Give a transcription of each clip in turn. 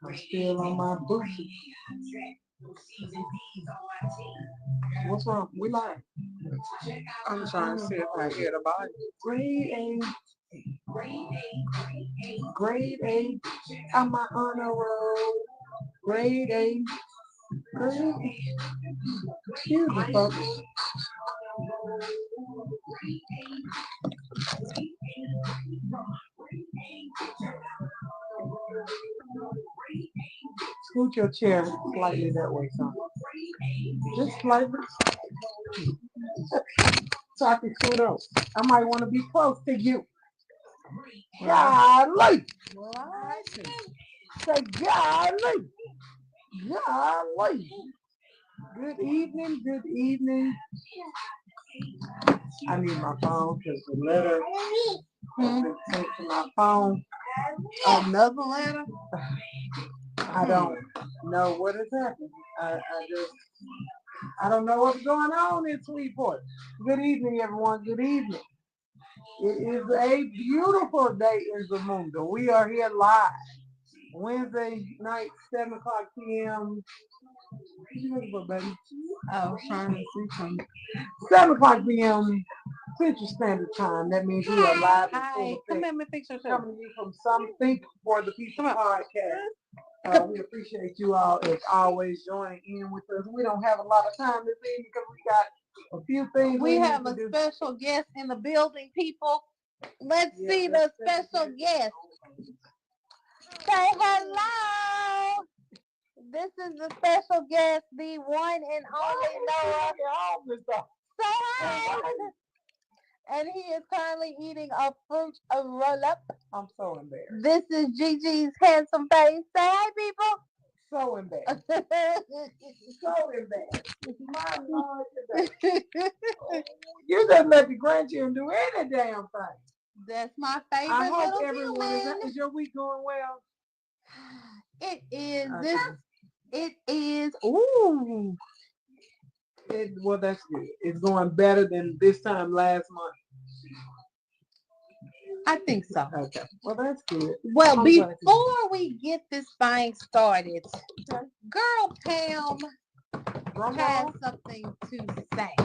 I'm still on my booty. What's wrong? We live. I'm trying to see if I get a body. Grade A. I'm my honor roll. Grade A. Grade A. Excuse me, folks. Scoot your chair slightly that way, son. Just slightly. So I can scoot up. I might want to be close to you. Golly. Say golly. Golly. Good evening, good evening. I need my phone because the letter has been sent to my phone. Another letter? I don't know what is happening. I don't know what's going on in Sweetport. Good evening, everyone. Good evening. It is a beautiful day in Zamunda. We are here live. Wednesday night, 7 o'clock p.m. What you looking for, baby? I was trying to see something. 7 o'clock p.m. Central Standard Time. That means we are live. Hi, come here, my picture. Coming to you from Something for the People podcast. We appreciate you all as always joining in with us. We don't have a lot of time this evening because we got a few things. We have a special guest in the building, people. Let's see the special guest. Say hello. This is the special guest, the one and only Noah. Say hi. And he is currently eating a fruit roll-up. I'm so embarrassed. This is Gigi's handsome face. Say hi, people. So embarrassed. So embarrassed. My Lord, today. You just let the grandchildren do any damn thing. That's my favorite. I hope little everyone is your week going well? It is. Okay. It is. Ooh. Well, that's good. It's going better than this time last month. I think so. Okay. Well, that's good. Well, before we get this thing started, girl Pam has something to say.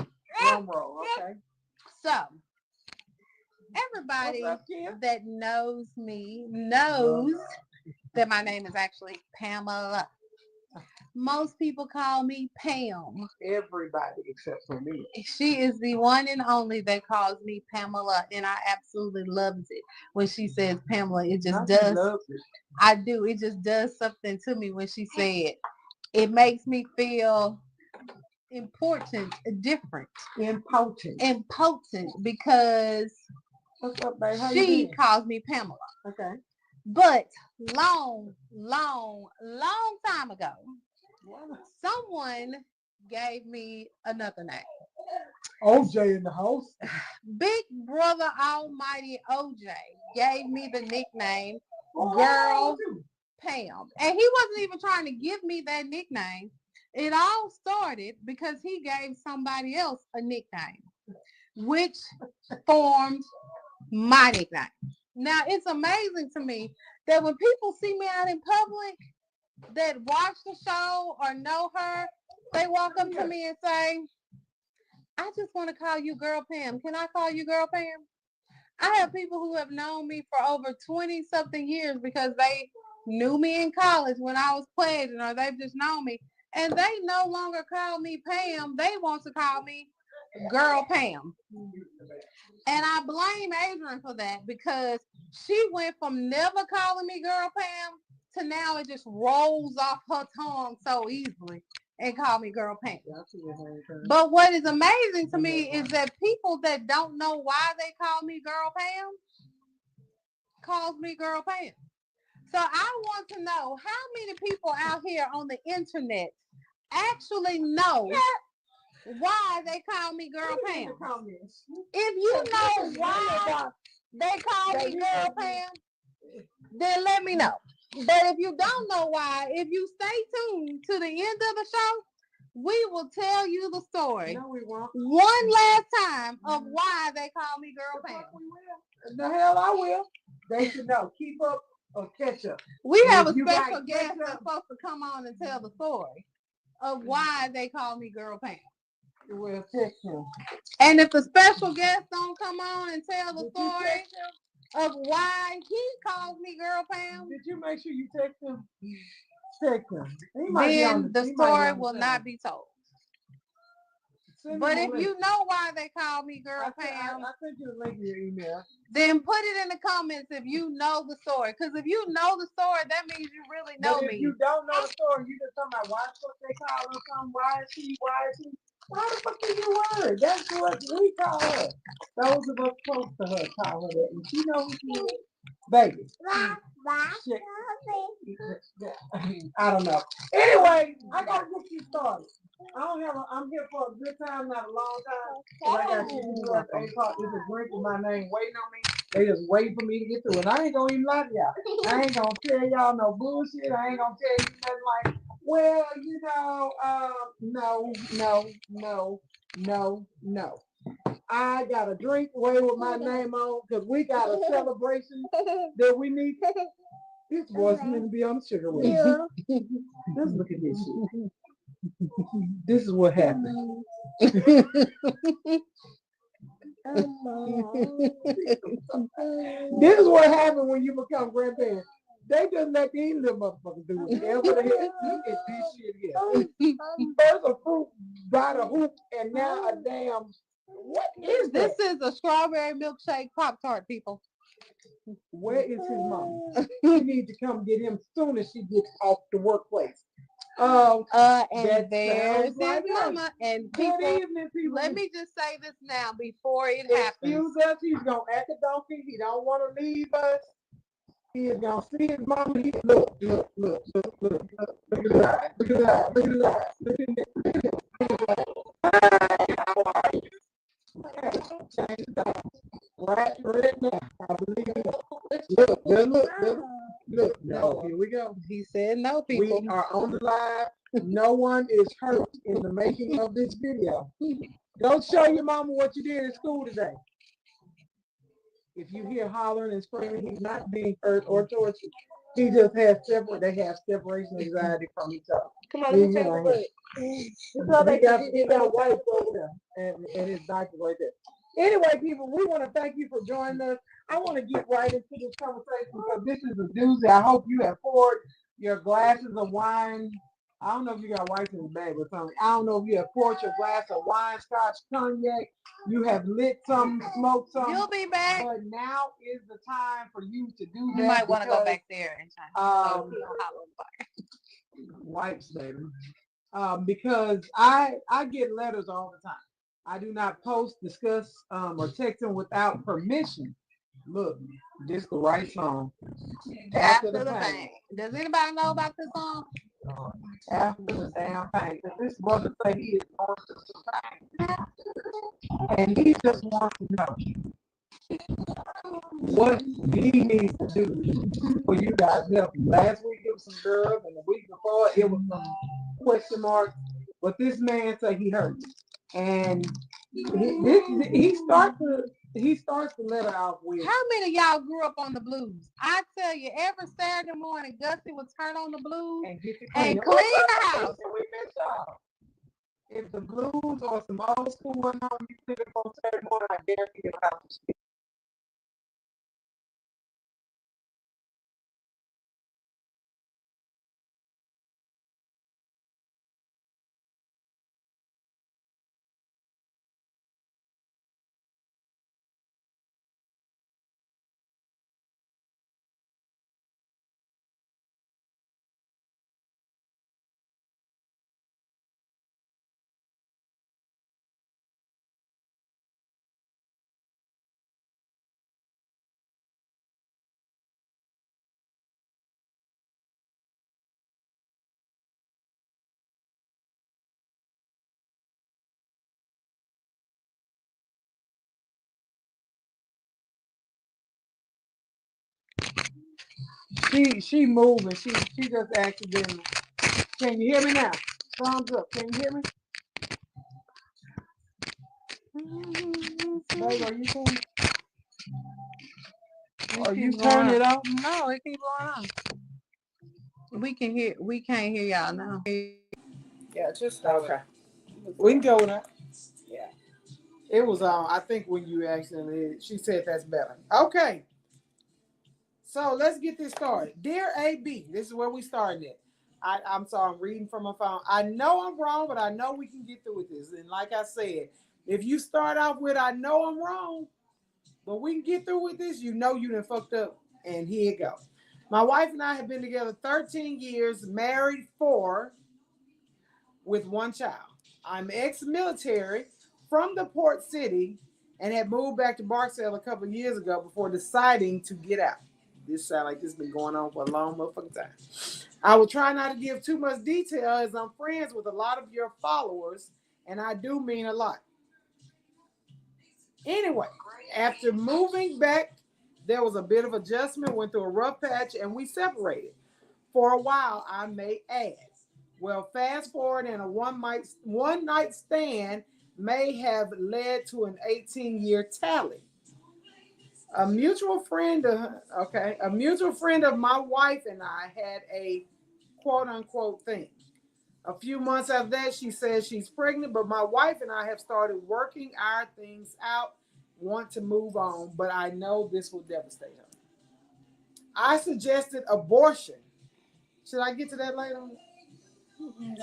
Drum roll, okay. So, everybody that knows me knows that my name is actually Pamela. Most people call me Pam. Everybody except for me. She is the one and only that calls me Pamela, and I absolutely loves it when she says Pamela. It just does. I do. It just does something to me when she said it. It makes me feel important, different, impotent because what's up, babe? How she calls me Pamela. Okay. But long time ago, someone gave me another name. OJ in the house. Big Brother Almighty OJ gave me the nickname Girl Pam. And he wasn't even trying to give me that nickname. It all started because he gave somebody else a nickname, which formed my nickname. Now, it's amazing to me that when people see me out in public that watch the show or know her, they walk up to me and say, I just want to call you Girl Pam. Can I call you Girl Pam? I have people who have known me for over 20-something years because they knew me in college when I was pledging, or they've just known me. And they no longer call me Pam. They want to call me Girl Pam. And I blame Adrian for that because she went from never calling me Girl Pam to now it just rolls off her tongue so easily and call me Girl Pam. But what is amazing to me is that people that don't know why they call me Girl Pam calls me Girl Pam. So I want to know how many people out here on the internet actually know why they call me Girl Pam. If you know why they call me Girl Pam, then let me know. But if you don't know why, if you stay tuned to the end of the show, we will tell you the story. No, we won't. One last time of why they call me Girl Pam. The hell I will. They should know. Keep up or ketchup. We And have a if you got special guest ketchup- that's supposed to come on and tell the story of why they call me Girl Pam. Well, text him. And if the special guest don't come on and tell the Did you story text him? of why he calls me Girl Pam, Did you make sure you text him? Text him. He might be on then the he might be story on the will phone. not be told. Send But him a if link. you know why they call me Girl I Pam, sent you a link in your email. then put it in the comments if you know the story. Because if you know the story, that means you really know But if me. you don't know the story, you just talking about why the fuck they call her something, why is she? Why the fuck is your word? That's what we call her. Those of us close to her call her that. And she knows who she is. Baby. Shit. I don't know. Anyway, I gotta get you started. I'm here for a good time, not a long time. Cause I got you to at 8 o'clock. There's a drink with my name waiting on me. They just waiting for me to get through. And I ain't gonna even lie to y'all. I ain't gonna tell y'all no bullshit. I ain't gonna tell you nothing like, well, you know, no. I got a drink away with my name on because we got a celebration that we need. This boy's going to be on the sugar wheel. Yeah. Let's look at this shit. This is what happened. This is what happened when you become grandparents. They just let these little motherfuckers do it. Look at this shit here. First a fruit by the hoop, and now a damn. What is This this? is a strawberry milkshake Pop-Tart, people. Where is his mom? She needs to come get him as soon as she gets off the workplace. And there's his like mama. And people, good evening, people. let me just say this now before it happens. Excuse us. He's gonna act a donkey. He don't want to leave us. He is gonna see his mama. He look at that. Look at that. Look at that. Look at that. Look at that. Hi, how are you? Change that. Right now. I believe it. Look. No, here we go. He said no, people. We are on the live. No one is hurt in the making of this video. Go show your mama what you did in school today. If you hear hollering and screaming, he's not being hurt or tortured. He just has they have separation anxiety from each other. Come on, let me take the he got wipes over there and his diaper right there. Anyway, people, we want to thank you for joining us. I want to get right into this conversation because this is a doozy. I hope you have poured your glasses of wine. I don't know if you got wipes in the bag or something. I don't know if you have poured your glass of wine, scotch, cognac. You have lit some, smoked some. You'll be back. But now is the time for you to do that. You might want to go back there and so wipes, baby. Because I get letters all the time. I do not post, discuss, or text them without permission. Look, this is the right song. After the pain. Does anybody know about this song? After the damn pain. Because this brother say he is going through some pain. And he just wants to know what he needs to do for you guys to help him. Last week it was some girls, and the week before it was some question marks. But this man said he hurt. And he starts the letter out with. How many of y'all grew up on the blues? I tell you, every Saturday morning, Gussie would turn on the blues and clean the house. We miss y'all. If the blues or some old school went on, you sit up on Saturday morning, I guarantee your house will speak. She moving. She just accidentally. Can you hear me now? Thumbs up. Can you hear me? Babe, are you coming? Or you keep turn going it off? No, it keep going on. We can't hear y'all now. Yeah, just okay. We can go with that. Yeah. It was I think when you actually she said that's better. Okay. So let's get this started. Dear AB, this is where we started it. I'm sorry, I'm reading from my phone. I know I'm wrong, but I know we can get through with this. And like I said, if you start off with I know I'm wrong, but we can get through with this, you know you done fucked up. And here you go. My wife and I have been together 13 years, married 4, with 1 child. I'm ex-military from the port city and had moved back to Barksdale a couple of years ago before deciding to get out. This sounds like this has been going on for a long motherfucking time. I will try not to give too much detail as I'm friends with a lot of your followers, and I do mean a lot. Anyway, after moving back, there was a bit of adjustment, went through a rough patch, and we separated. For a while, I may add. Well, fast forward, and a one night stand may have led to an 18-year tally. A mutual friend of my wife and I had a quote unquote thing. A few months after that, she says she's pregnant, but my wife and I have started working our things out, want to move on, but I know this will devastate her. I suggested abortion. Should I get to that later?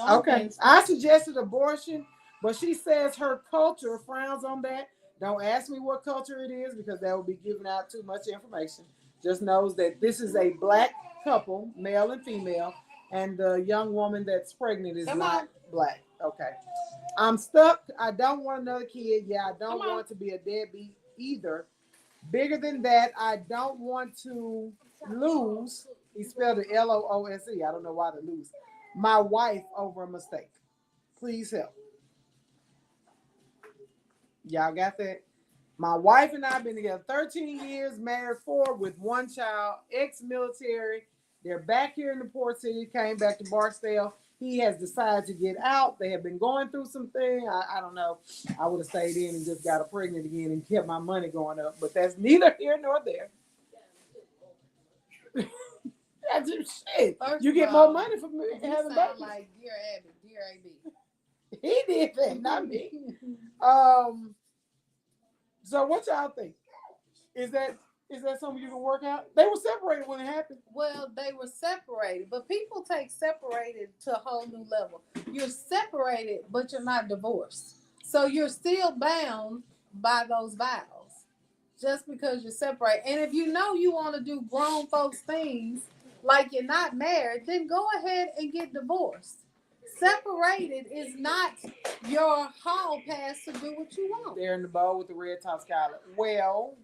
Okay. I suggested abortion, but she says her culture frowns on that. Don't ask me what culture it is because that will be giving out too much information. Just knows that this is a black couple, male and female, and the young woman that's pregnant is not black. Okay. I'm stuck. I don't want another kid. Yeah, I don't want to be a deadbeat either. Bigger than that, I don't want to lose. He spelled it Loose. I don't know why to lose. My wife over a mistake. Please help. Y'all got that? My wife and I have been together 13 years, married 4 with 1 child, ex-military. They're back here in the port city, came back to Barksdale. He has decided to get out. They have been going through some things. I don't know. I would have stayed in and just got her pregnant again and kept my money going up. But that's neither here nor there. That's just shit. You get more money for me having babies. Like Dear Abby, Dear AB. He did that, not me. So what y'all think? Is that something you can work out? They were separated when it happened. Well, they were separated, but people take separated to a whole new level. You're separated, but you're not divorced. So you're still bound by those vows just because you're separated. And if you know you want to do grown folks things like you're not married, then go ahead and get divorced. Separated is not your hall pass to do what you want. They're in the bowl with the red top scarlet. Well,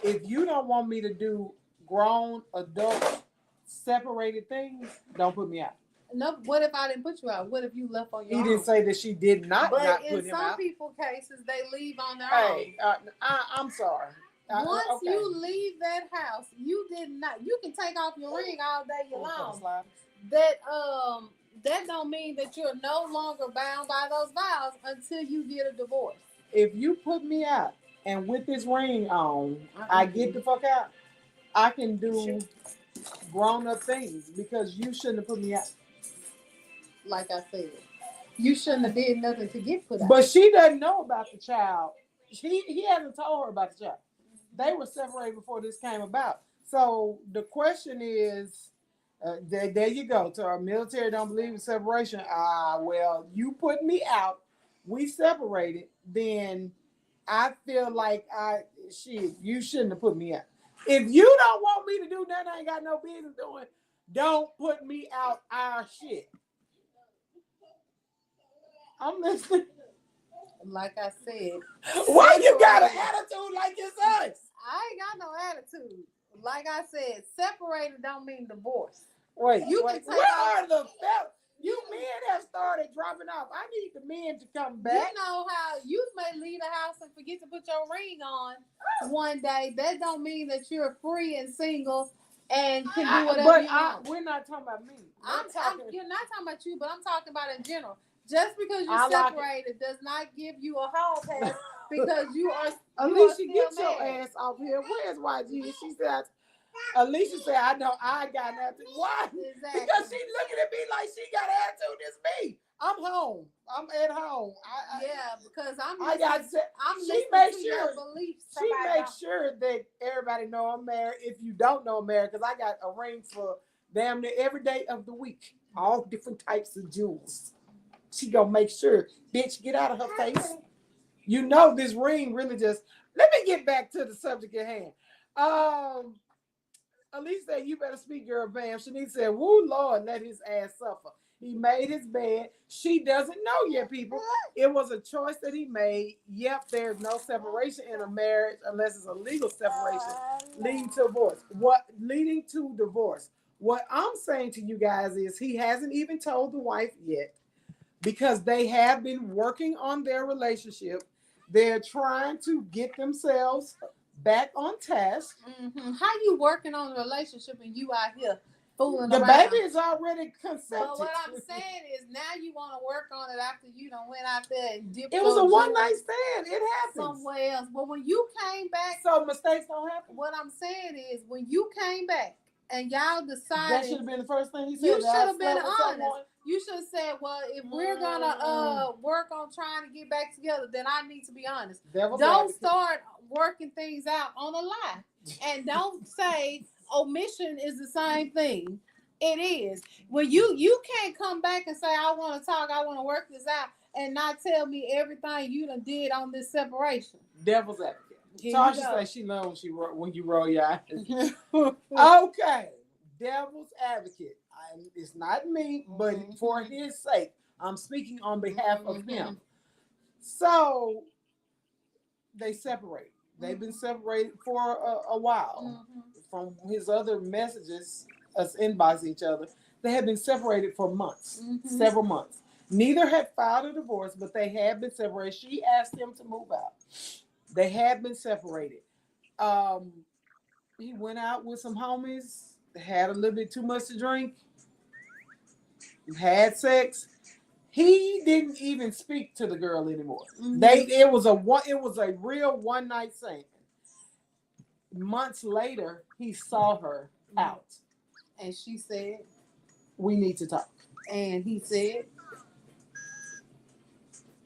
if you don't want me to do grown adult separated things, don't put me out. No, what if I didn't put you out? What if you left on your own? He didn't say that she did not put him out. But in some people cases, they leave on their own. I'm sorry. Once you leave that house, you did not. You can take off your ring all day long. That don't mean that you're no longer bound by those vows until you get a divorce. If you put me out and with this ring on, I get the fuck out, I can do grown up things because you shouldn't have put me out. Like I said, you shouldn't have did nothing to get put out. But she doesn't know about the child. He hasn't told her about the child. They were separated before this came about. So the question is, there you go. To our military don't believe in separation. Well, you put me out. We separated. Then I feel like you shouldn't have put me out. If you don't want me to do nothing I ain't got no business doing, don't put me out our shit. I'm listening. Like I said. Why you got an attitude like your son? I ain't got no attitude. Like I said, separated don't mean divorce. Wait, where are the fellas? You men have started dropping off. I need the men to come back. You know how you may leave the house and forget to put your ring on one day. That don't mean that you're free and single and can do whatever you want. We're not talking about me. You're not talking about you, but I'm talking about in general. Just because you're separated does not give you a hall pass because you are. Alicia, get your ass off here. Where's YG? She said Alicia said, I know I got an attitude. Why? Exactly. Because she looking at me like she got an attitude. It's me. I'm home. I'm at home. Yeah, because I'm I got. I'm She listening makes to sure. your beliefs. She makes sure that everybody know I'm married. If you don't know I'm married, because I got a ring for damn near every day of the week, all different types of jewels. She gonna make sure, bitch, get out of her face. You know this ring really just. Let me get back to the subject at hand. Elise said, you better speak, girl, bam. Shanice said, woo, Lord, let his ass suffer. He made his bed. She doesn't know yet, people. It was a choice that he made. Yep, there's no separation in a marriage unless it's a legal separation leading to divorce. Leading to divorce. What I'm saying to you guys is he hasn't even told the wife yet because they have been working on their relationship. They're trying to get themselves back on task. Mm-hmm. How you working on a relationship and you out here fooling the around? baby is already conceived. But what I'm saying is now you want to work on it after you done went out there and dipped. It was a one night stand. It happened somewhere else. But when you came back, so mistakes don't happen. What I'm saying is when you came back and y'all decided that should have been the first thing he said. You should have been honest. You should have said, well, if we're gonna work on trying to get back together, then I need to be honest. Don't start working things out on a lie. And don't say omission is the same thing. It is. When you can't come back and say, I want to talk, I want to work this out, and not tell me everything you done did on this separation. Devil's advocate. Tasha says she knows when you roll your eyes. Okay. Devil's advocate. It's not me, but for his sake, I'm speaking on behalf of him. So they separate. They've been separated for a while. From his other messages, us inboxing each other, they have been separated for months, several months. Neither had filed a divorce, but they have been separated. She asked him to move out. They have been separated. He went out with some homies, had a little bit too much to drink, had sex. He didn't even speak to the girl anymore. It was a real one night stand. Months later, he saw her out, and she said, "We need to talk." And he said,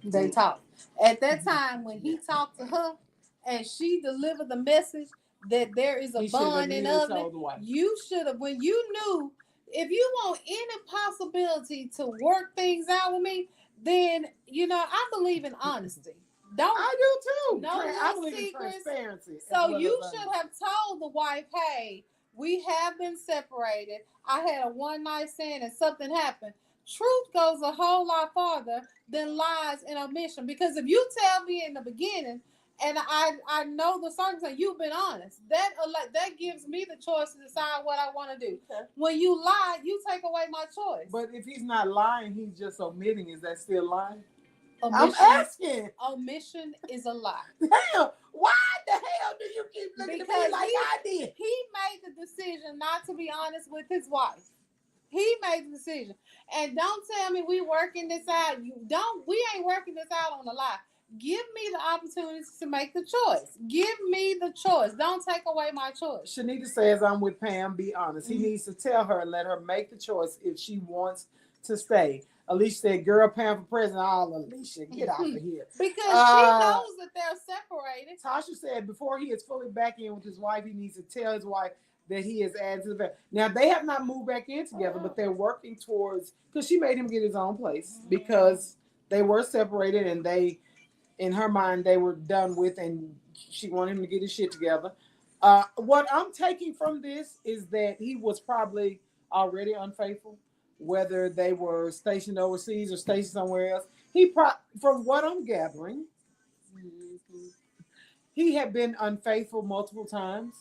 they talked. At that time, when he talked to her, and she delivered the message that there is a bond in oven, you should have. When you knew, if you want any possibility to work things out with me, then I believe in honesty. I do too. No I believe in transparency. So you should have told the wife, hey, we have been separated. I had a one night stand and something happened. Truth goes a whole lot farther than lies and omission. Because if you tell me in the beginning and I know the circumstance, you've been honest, that gives me the choice to decide what I want to do. Okay. When you lie, you take away my choice. But if he's not lying, he's just omitting. Is that still lying? Omission, I'm asking. Omission is a lie. Damn, why the hell do you keep looking at me like I did? He made the decision not to be honest with his wife. He made the decision. And don't tell me we working this out. We ain't working this out on a lie. Give me the opportunity to make the choice. Give me the choice. Don't take away my choice. Shanita says, I'm with Pam, be honest. He needs to tell her and let her make the choice if she wants to stay. Alicia said, girl, Pam for president. Oh, Alicia, get out of here. Because she knows that they're separated. Tasha said, before he is fully back in with his wife, he needs to tell his wife that he is added to the family. Now, they have not moved back in together, but they're working towards, because she made him get his own place because they were separated and in her mind, they were done with, and she wanted him to get his shit together. What I'm taking from this is that he was probably already unfaithful, whether they were stationed overseas or stationed somewhere else. From what I'm gathering, he had been unfaithful multiple times,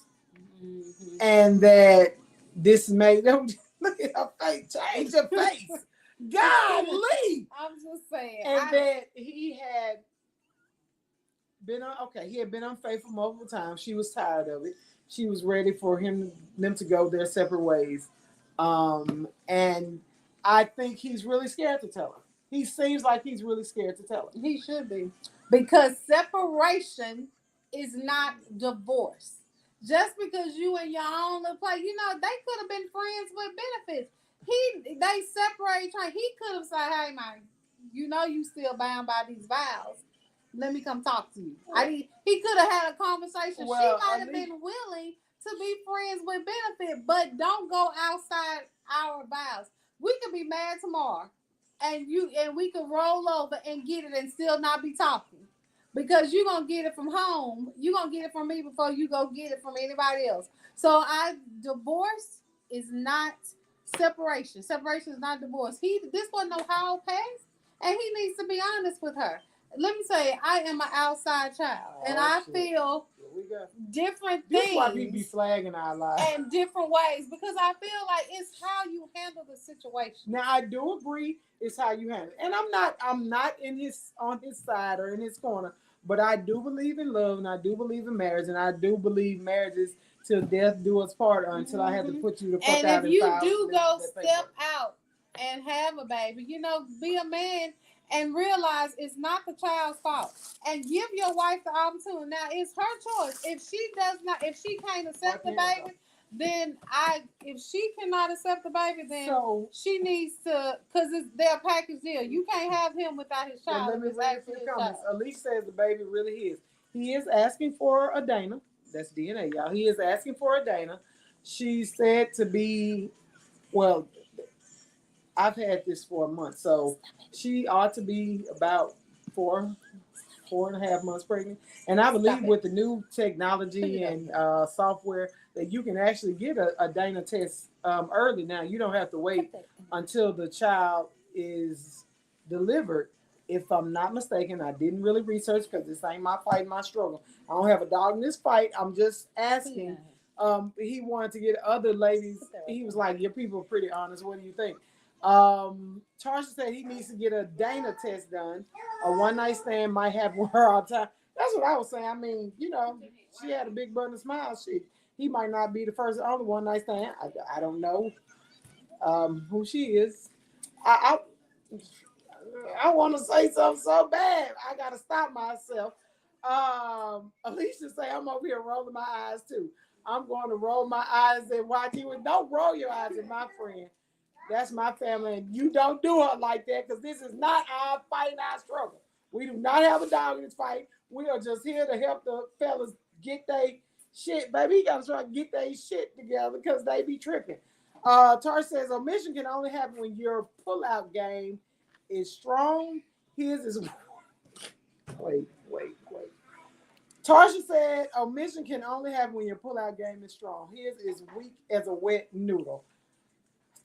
and that this made them look at her face, change her face. Golly, I'm just saying, and that he had been unfaithful multiple times. She was tired of it. She was ready for them to go their separate ways. And I think he's really scared to tell her. He seems like he's really scared to tell her. He should be. Because separation is not divorce. just because you in your own little place, you know, they could have been friends with benefits. They separate. He could have said, "Hey, man, you know you still bound by these vows. Let me come talk to you." He could have had a conversation. Well, She might have been willing to be friends with benefit, but don't go outside our vows. We could be mad tomorrow, and we could roll over and get it and still not be talking. Because you're gonna get it from home, you're gonna get it from me before you go get it from anybody else. So divorce is not separation. Separation is not divorce. This wasn't no hall pass, and he needs to be honest with her. Let me say, I am an outside child, and I feel different things. This is why people be flagging our lives in different ways, because I feel like it's how you handle the situation. Now I do agree it's how you handle it, and I'm not on his side or in his corner, but I do believe in love, and I do believe in marriage, and I do believe marriage is till death do us part until I have to put you the fuck out. And if you do go step out and have a baby, you know, be a man and realize it's not the child's fault, and give your wife the opportunity. Now it's her choice. If she can't accept the baby, then if she cannot accept the baby, then she needs to, because it's their package deal. You can't have him without his child. Let me read the comments. Elise says the baby really is. He is asking for a Dana. That's DNA, y'all. He is asking for a Dana. She's said to be, well, I've had this for a month, so she ought to be about 4.5 months pregnant. And I believe with the new technology and software that you can actually get a Dana test early now. You don't have to wait until the child is delivered. If I'm not mistaken, I didn't really research because this ain't my fight, my struggle. I don't have a dog in this fight. I'm just asking. He wanted to get other ladies. He was like, your people are pretty honest. What do you think? Tarsha said he needs to get a Dana test done. A one night stand might happen with her all the time. That's what I was saying. I mean, you know, she had a big burning smile. He might not be the first or only one night stand. I don't know who she is. I want to say something so bad. I gotta stop myself. Alicia say I'm over here rolling my eyes too. I'm going to roll my eyes and watch you. Don't roll your eyes at my friend. That's my family, and you don't do her like that because this is not our fight and our struggle. We do not have a dog in this fight. We are just here to help the fellas get their shit. Baby, you got to try to get their shit together because they be tripping. Tar says, omission can only happen when your pull-out game is strong. His is... Wait. Tarsha said, omission can only happen when your pull-out game is strong. His is weak as a wet noodle.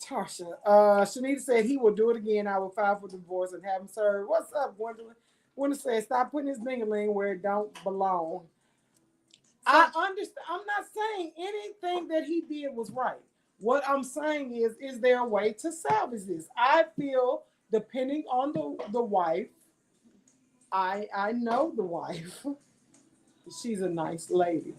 Tarsha. Shanita said he will do it again. I will file for divorce and have him served. What's up, Gwendolyn? Gwendolyn said, stop putting his ding-a-ling where it don't belong. I understand. I'm not saying anything that he did was right. What I'm saying is there a way to salvage this? I feel, depending on the wife, I know the wife. She's a nice lady.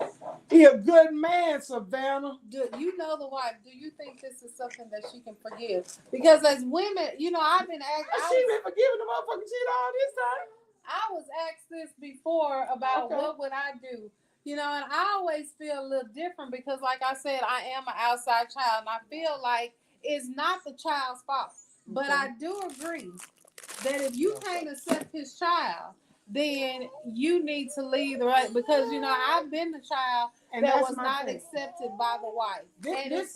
He a good man, Savannah. Do you know the wife? Do you think this is something that she can forgive? Because as women, you know, I've been asked. She been forgiving the motherfucking shit all this time. I was asked this before about what would I do, you know, and I always feel a little different because, like I said, I am an outside child, and I feel like it's not the child's fault. But I do agree that if you can't accept his child, then you need to leave the right, because you know I've been the child that was not accepted by the wife, and it's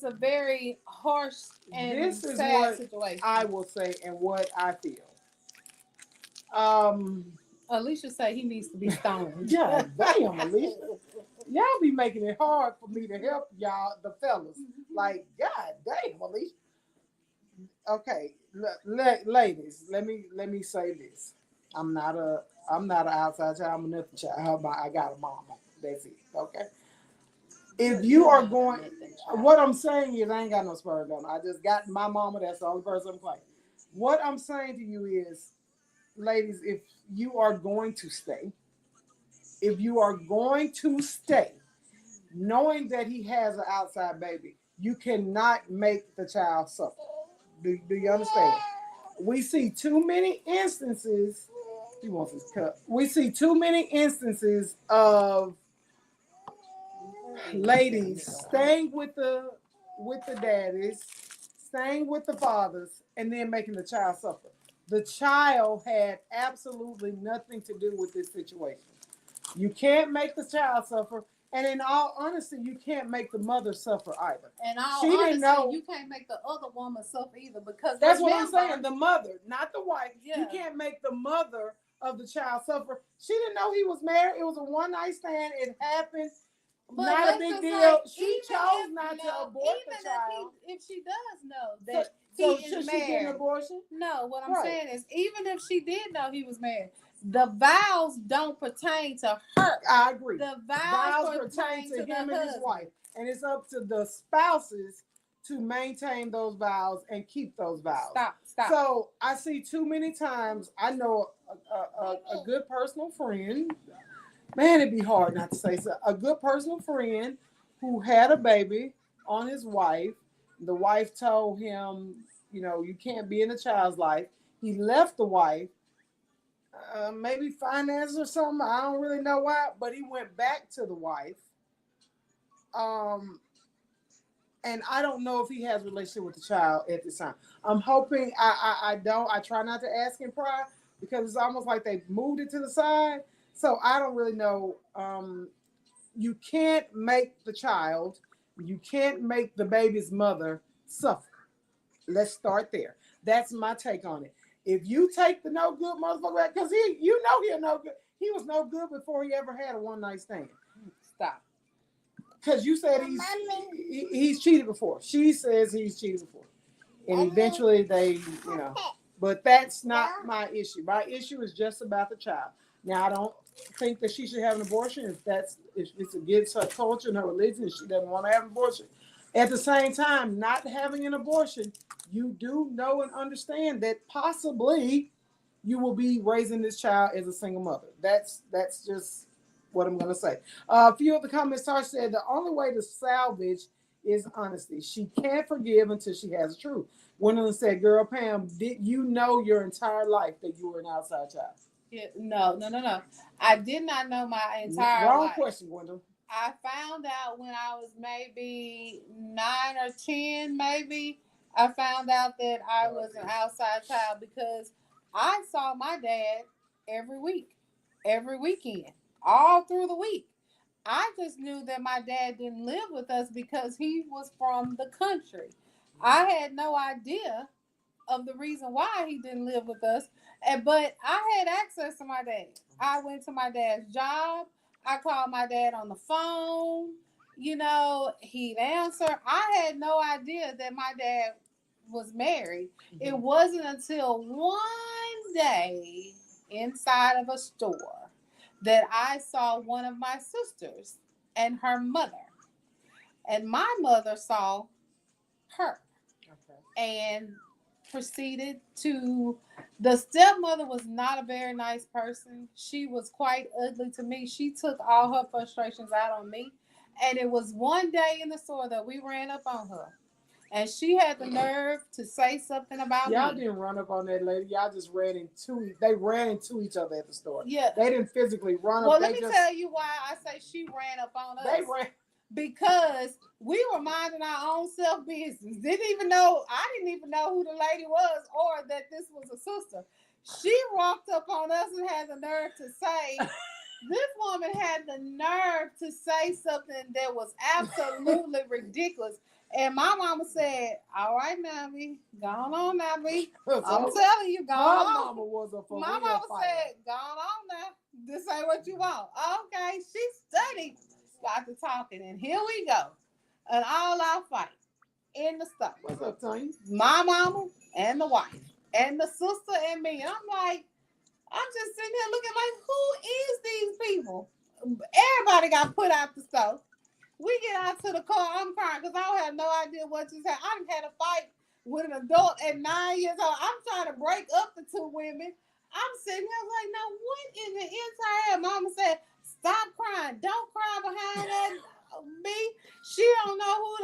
a very harsh and sad situation. I will say and what I feel. Alicia say he needs to be stoned. Yeah, damn, Alicia. Y'all be making it hard for me to help y'all, the fellas. Like, God damn, Alicia. Okay, ladies, let me say this. I'm not an outside child. I'm a nothing child. I got a mama. That's it. Okay. If you are going, what I'm saying is I ain't got no spur gun. I just got my mama. That's the only person I'm playing. What I'm saying to you is, ladies, if you are going to stay, knowing that he has an outside baby, you cannot make the child suffer. Do you understand? We see too many instances. He wants his cup. We see too many instances of ladies, staying with the daddies, staying with the fathers, and then making the child suffer. The child had absolutely nothing to do with this situation. You can't make the child suffer, and in all honesty, you can't make the mother suffer either. And all she didn't know. You can't make the other woman suffer either, because that's what I'm saying. The mother, not the wife. Yeah. You can't make the mother of the child suffer. She didn't know he was married. It was a one night stand. It happened. But not a big deal. She chose not to abort the child. If she does know that so he should is she married, get an abortion? No, what I'm saying is, even if she did know he was married, the vows don't pertain to her. I agree. The vows pertain to him and his wife, and it's up to the spouses to maintain those vows and keep those vows. Stop. So I see too many times. I know a good personal friend. Man, it'd be hard not to say so. A good personal friend who had a baby on his wife. The wife told him, you can't be in a child's life. He left the wife, maybe finances or something. I don't really know why, but he went back to the wife. And I don't know if he has a relationship with the child at this time. I'm hoping I don't. I try not to ask in prior because it's almost like they moved it to the side. So I don't really know. You can't make the child, you can't make the baby's mother suffer. Let's start there. That's my take on it. If you take the no good motherfucker, because he's no good. He was no good before he ever had a one night stand. Stop. Because you said he's cheated before. She says he's cheated before. And eventually they, but that's not my issue. My issue is just about the child. Now, I don't think that she should have an abortion if it's against her culture and her religion and she doesn't want to have an abortion. At the same time, not having an abortion, you do know and understand that possibly you will be raising this child as a single mother. That's just what I'm going to say. A few of the comments said the only way to salvage is honesty. She can't forgive until she has the truth. Gwendolyn said, girl, Pam, did you know your entire life that you were an outside child? Yeah, no. I did not know my entire Wrong life. question, Gwendolyn. I found out when I was maybe 9 or 10, maybe. I found out that I was an outside child because I saw my dad every week, every weekend, all through the week. I just knew that my dad didn't live with us because he was from the country. I had no idea of the reason why he didn't live with us, but I had access to my dad. I went to my dad's job. I called my dad on the phone. He'd answer. I had no idea that my dad was married. Mm-hmm. It wasn't until one day inside of a store that I saw one of my sisters and her mother. And my mother saw her. Okay. And proceeded to, the stepmother was not a very nice person. She was quite ugly to me. She took all her frustrations out on me. And it was one day in the store that we ran up on her. And she had the nerve to say something about me. Y'all didn't run up on that lady. Y'all just ran into each other at the store. Yeah. They didn't physically run up. Well, let me tell you why I say she ran up on us. They ran. Because we were minding our own self business. I didn't even know who the lady was or that this was a sister. She walked up on us and had the nerve to say, this woman had the nerve to say something that was absolutely ridiculous. And my mama said, all right, Nabby, go on, Nabby. I'm telling you, go on. My mama said, go on now. This ain't what you want. Okay, she studied. Got to talking, and here we go. An all-out fight in the store. What's up, Tony? My mama and the wife, and the sister and me. And I'm just sitting here looking like, who is these people? Everybody got put out the store. We get out to the car. I'm crying because I don't have no idea what just happened. I done had a fight with an adult at 9 years old. I'm trying to break up the two women. I'm sitting here like, now what in the entire? Mama said, stop crying. Don't cry behind that me. She don't know who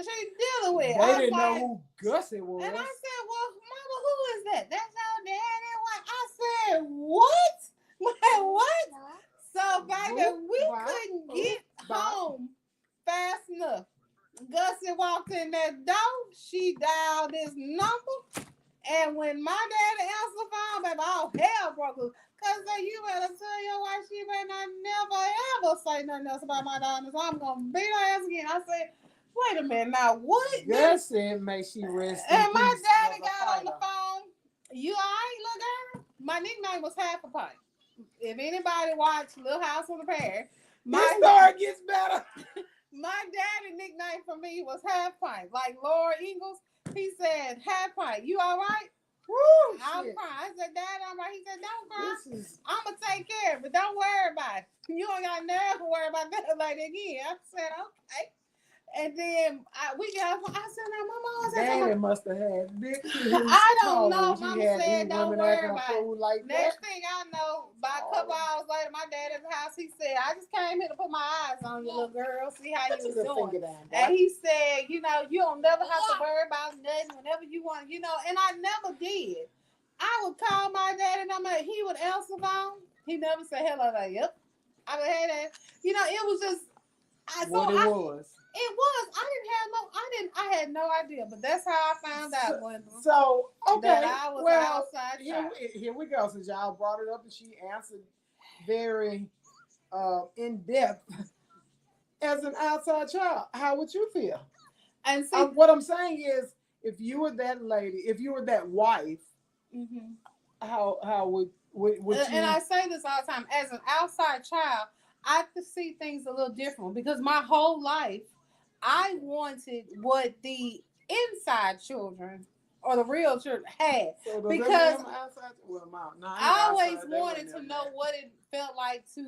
she's dealing with. They didn't know who Gus it was. And I said, well, Mama, who is that? That's your dad. I said, what? Like, what? So, baby, we couldn't get home fast enough. Gussie walked in that door. She dialed his number. And when my daddy answered the phone, baby, all hell broke loose. Because you better tell your wife she better not never, ever say nothing else about my daughter. So I'm going to beat her ass again. I said, wait a minute, now what? Gus said, may she rest in And my peace, daddy was a got on the fighter. phone. You all right, little girl? My nickname was Half a Pint. If anybody watched Little House on the Prairie, This story gets better. my daddy nickname for me was Half Pint. Like Laura Ingalls, he said, Half Pint, you all right? Woo, I'm shit. crying. I said, Dad, I'm right. He said, don't cry. Is... I'm going to take care of it. Don't worry about it. You ain't got nerve to worry about that like again. I said, okay. And then we got, I said, now, Mama, Daddy must have had dick to his I don't know. toes. Mama said, don't worry about it. Like Next thing I know, by a couple hours later, my dad at the house, he said, I just came here to put my eyes on you, little girl, see how you was doing. And he said, you know, you don't never have to worry about nothing whenever you want, you know, and I never did. I would call my dad and he would answer the phone. He never said hello. Like, yep. I would have that. You know, it was just what it was. It was. I had no idea, but that's how I found out. So okay, that I was outside. Here we go. Since y'all brought it up and she answered very in depth. As an outside child, how would you feel? And see, what I'm saying is, if you were that lady, if you were that wife, how would you? And I say this all the time. As an outside child, I could see things a little different because my whole life, I wanted what the inside children or the real children had. So because I always wanted to know what it felt like to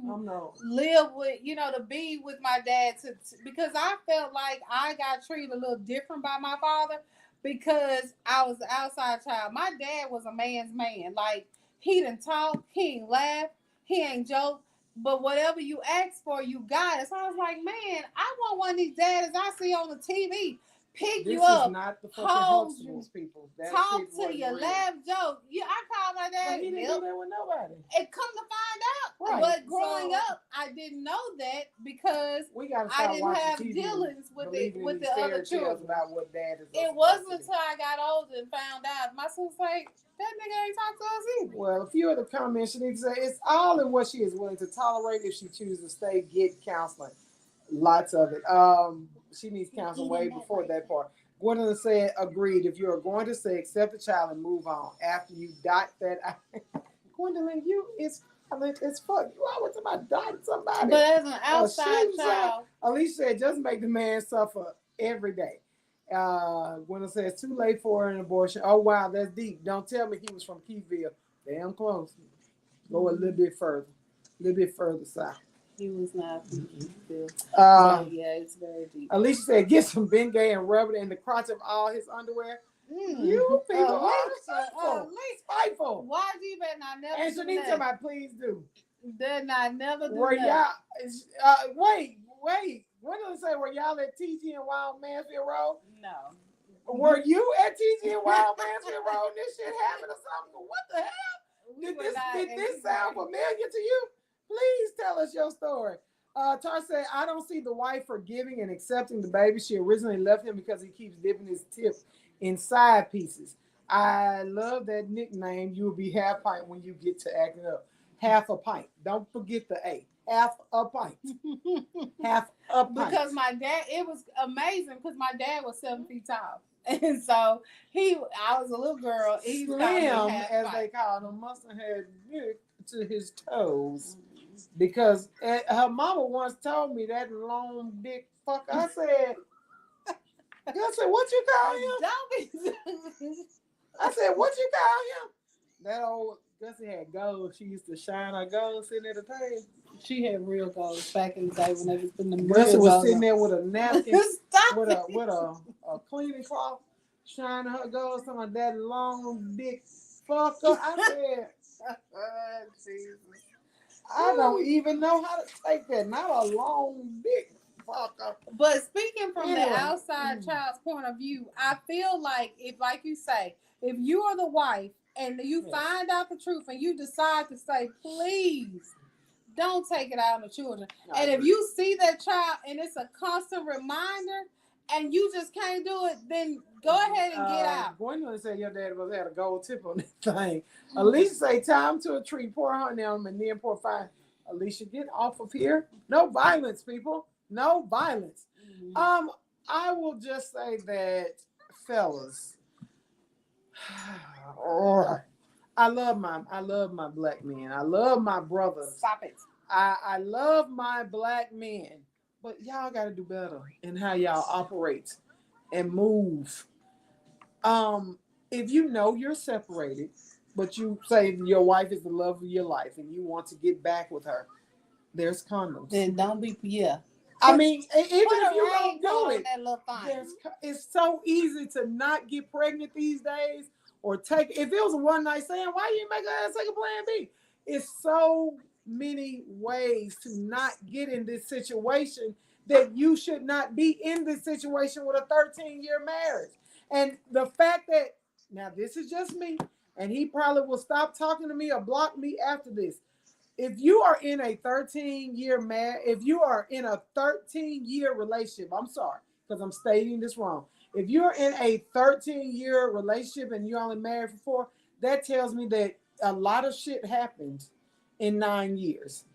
live with, you know, to be with my dad. Because I felt like I got treated a little different by my father because I was the outside child. My dad was a man's man. Like, he didn't talk, he ain't laugh, he ain't joke. But whatever you ask for, you got it. So I was like, man, I want one of these daddies I see on the TV. Pick you up, is not the hold you, people. Talk to you, laugh, joke. Yeah, I called my dad. But he didn't do that with nobody. And come to find out, right. But growing up, I didn't know that because I didn't have dealings with the other children. About what dad is. It wasn't until I got older and found out. My son's like, that nigga ain't talk to us either. Well, a few of the comments she needs to say it's all in what she is willing to tolerate. If she chooses to stay, get counseling. Lots of it. She needs counseling way before that part. Gwendolyn said, agreed. If you are going to say, accept the child and move on. After you dot that out. Gwendolyn, it's fuck. You always about dotting somebody. But as an outside child. Alicia said, just make the man suffer every day. Gwendolyn says, too late for an abortion. Oh, wow, that's deep. Don't tell me he was from Keyville. Damn close. Go a little bit further south. He was not from Keyville. Yeah, it's very deep. Alicia said, get some Bengay and rub it in the crotch of all his underwear. You people are spiteful. Why do you better not never and do that? And Shanice, please do. Better not never do were that. Y'all, wait. What did it say? Were y'all at TG and Wild Mansfield Road? No. Were you at TG and Wild Mansfield Road? This shit happened or something? What the hell? Did this sound familiar to you? Please tell us your story. Tar said, I don't see the wife forgiving and accepting the baby. She originally left him because he keeps dipping his tip in side pieces. I love that nickname. You will be half pint when you get to acting up. Half a pint. Don't forget the A. Half a pint. Half a pint. Because my dad, it was amazing because my dad was 7 feet tall. And so I was a little girl. He Slim, as they called him, must have had dick to his toes. Because her mama once told me that long dick fuck. I said, what you call him? I said, what you call him? That old Gussie had gold. She used to shine her gold sitting at the table. She had real gold back in the day when they was putting them. Gussie was sitting there with a napkin, with a cleaning cloth, shining her gold. Some of that long dick fucker. I said, Jesus. I don't even know how to take that. Not a long dick fucker. But speaking from the outside child's point of view, I feel like like you say, if you are the wife and you find out the truth and you decide to say, please, don't take it out on the children. I And if agree. you see that child and it's a constant reminder and you just can't do it, then go ahead and get out. Gwendolyn said your dad had a gold tip on that thing. Alicia say, time to a tree, pour honey on them, and then pour fire. Alicia, get off of here. No violence, people. No violence. I will just say that, fellas, I love my black men. I love my brothers. Stop it. I love my black men, but y'all got to do better in how y'all operate and move. If you know you're separated, but you say your wife is the love of your life and you want to get back with her, there's condoms. Then don't be, I mean, even if you don't do it, that little thing. it's so easy to not get pregnant these days or take. If it was a one night stand, why you make her ass take a plan B? It's so many ways to not get in this situation that you should not be in this situation with a 13-year marriage. And the fact that, now this is just me, and he probably will stop talking to me or block me after this. If you are in a 13-year if you are in a 13-year relationship, I'm sorry, because I'm stating this wrong. If you're in a 13-year relationship and you're only married for 4, that tells me that a lot of shit happened in 9 years.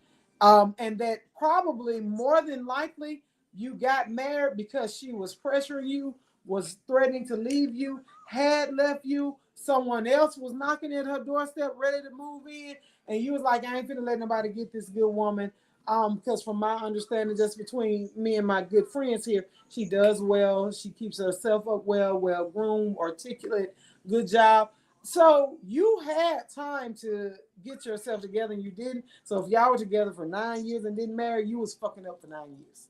And that probably more than likely you got married because she was pressuring you, was threatening to leave you, had left you, someone else was knocking at her doorstep ready to move in, and you was like, I ain't finna let nobody get this good woman. Because from my understanding, just between me and my good friends here, she does well. She keeps herself up well groomed, articulate, good job. So you had time to get yourself together and you didn't. So if y'all were together for 9 years and didn't marry, you was fucking up for 9 years.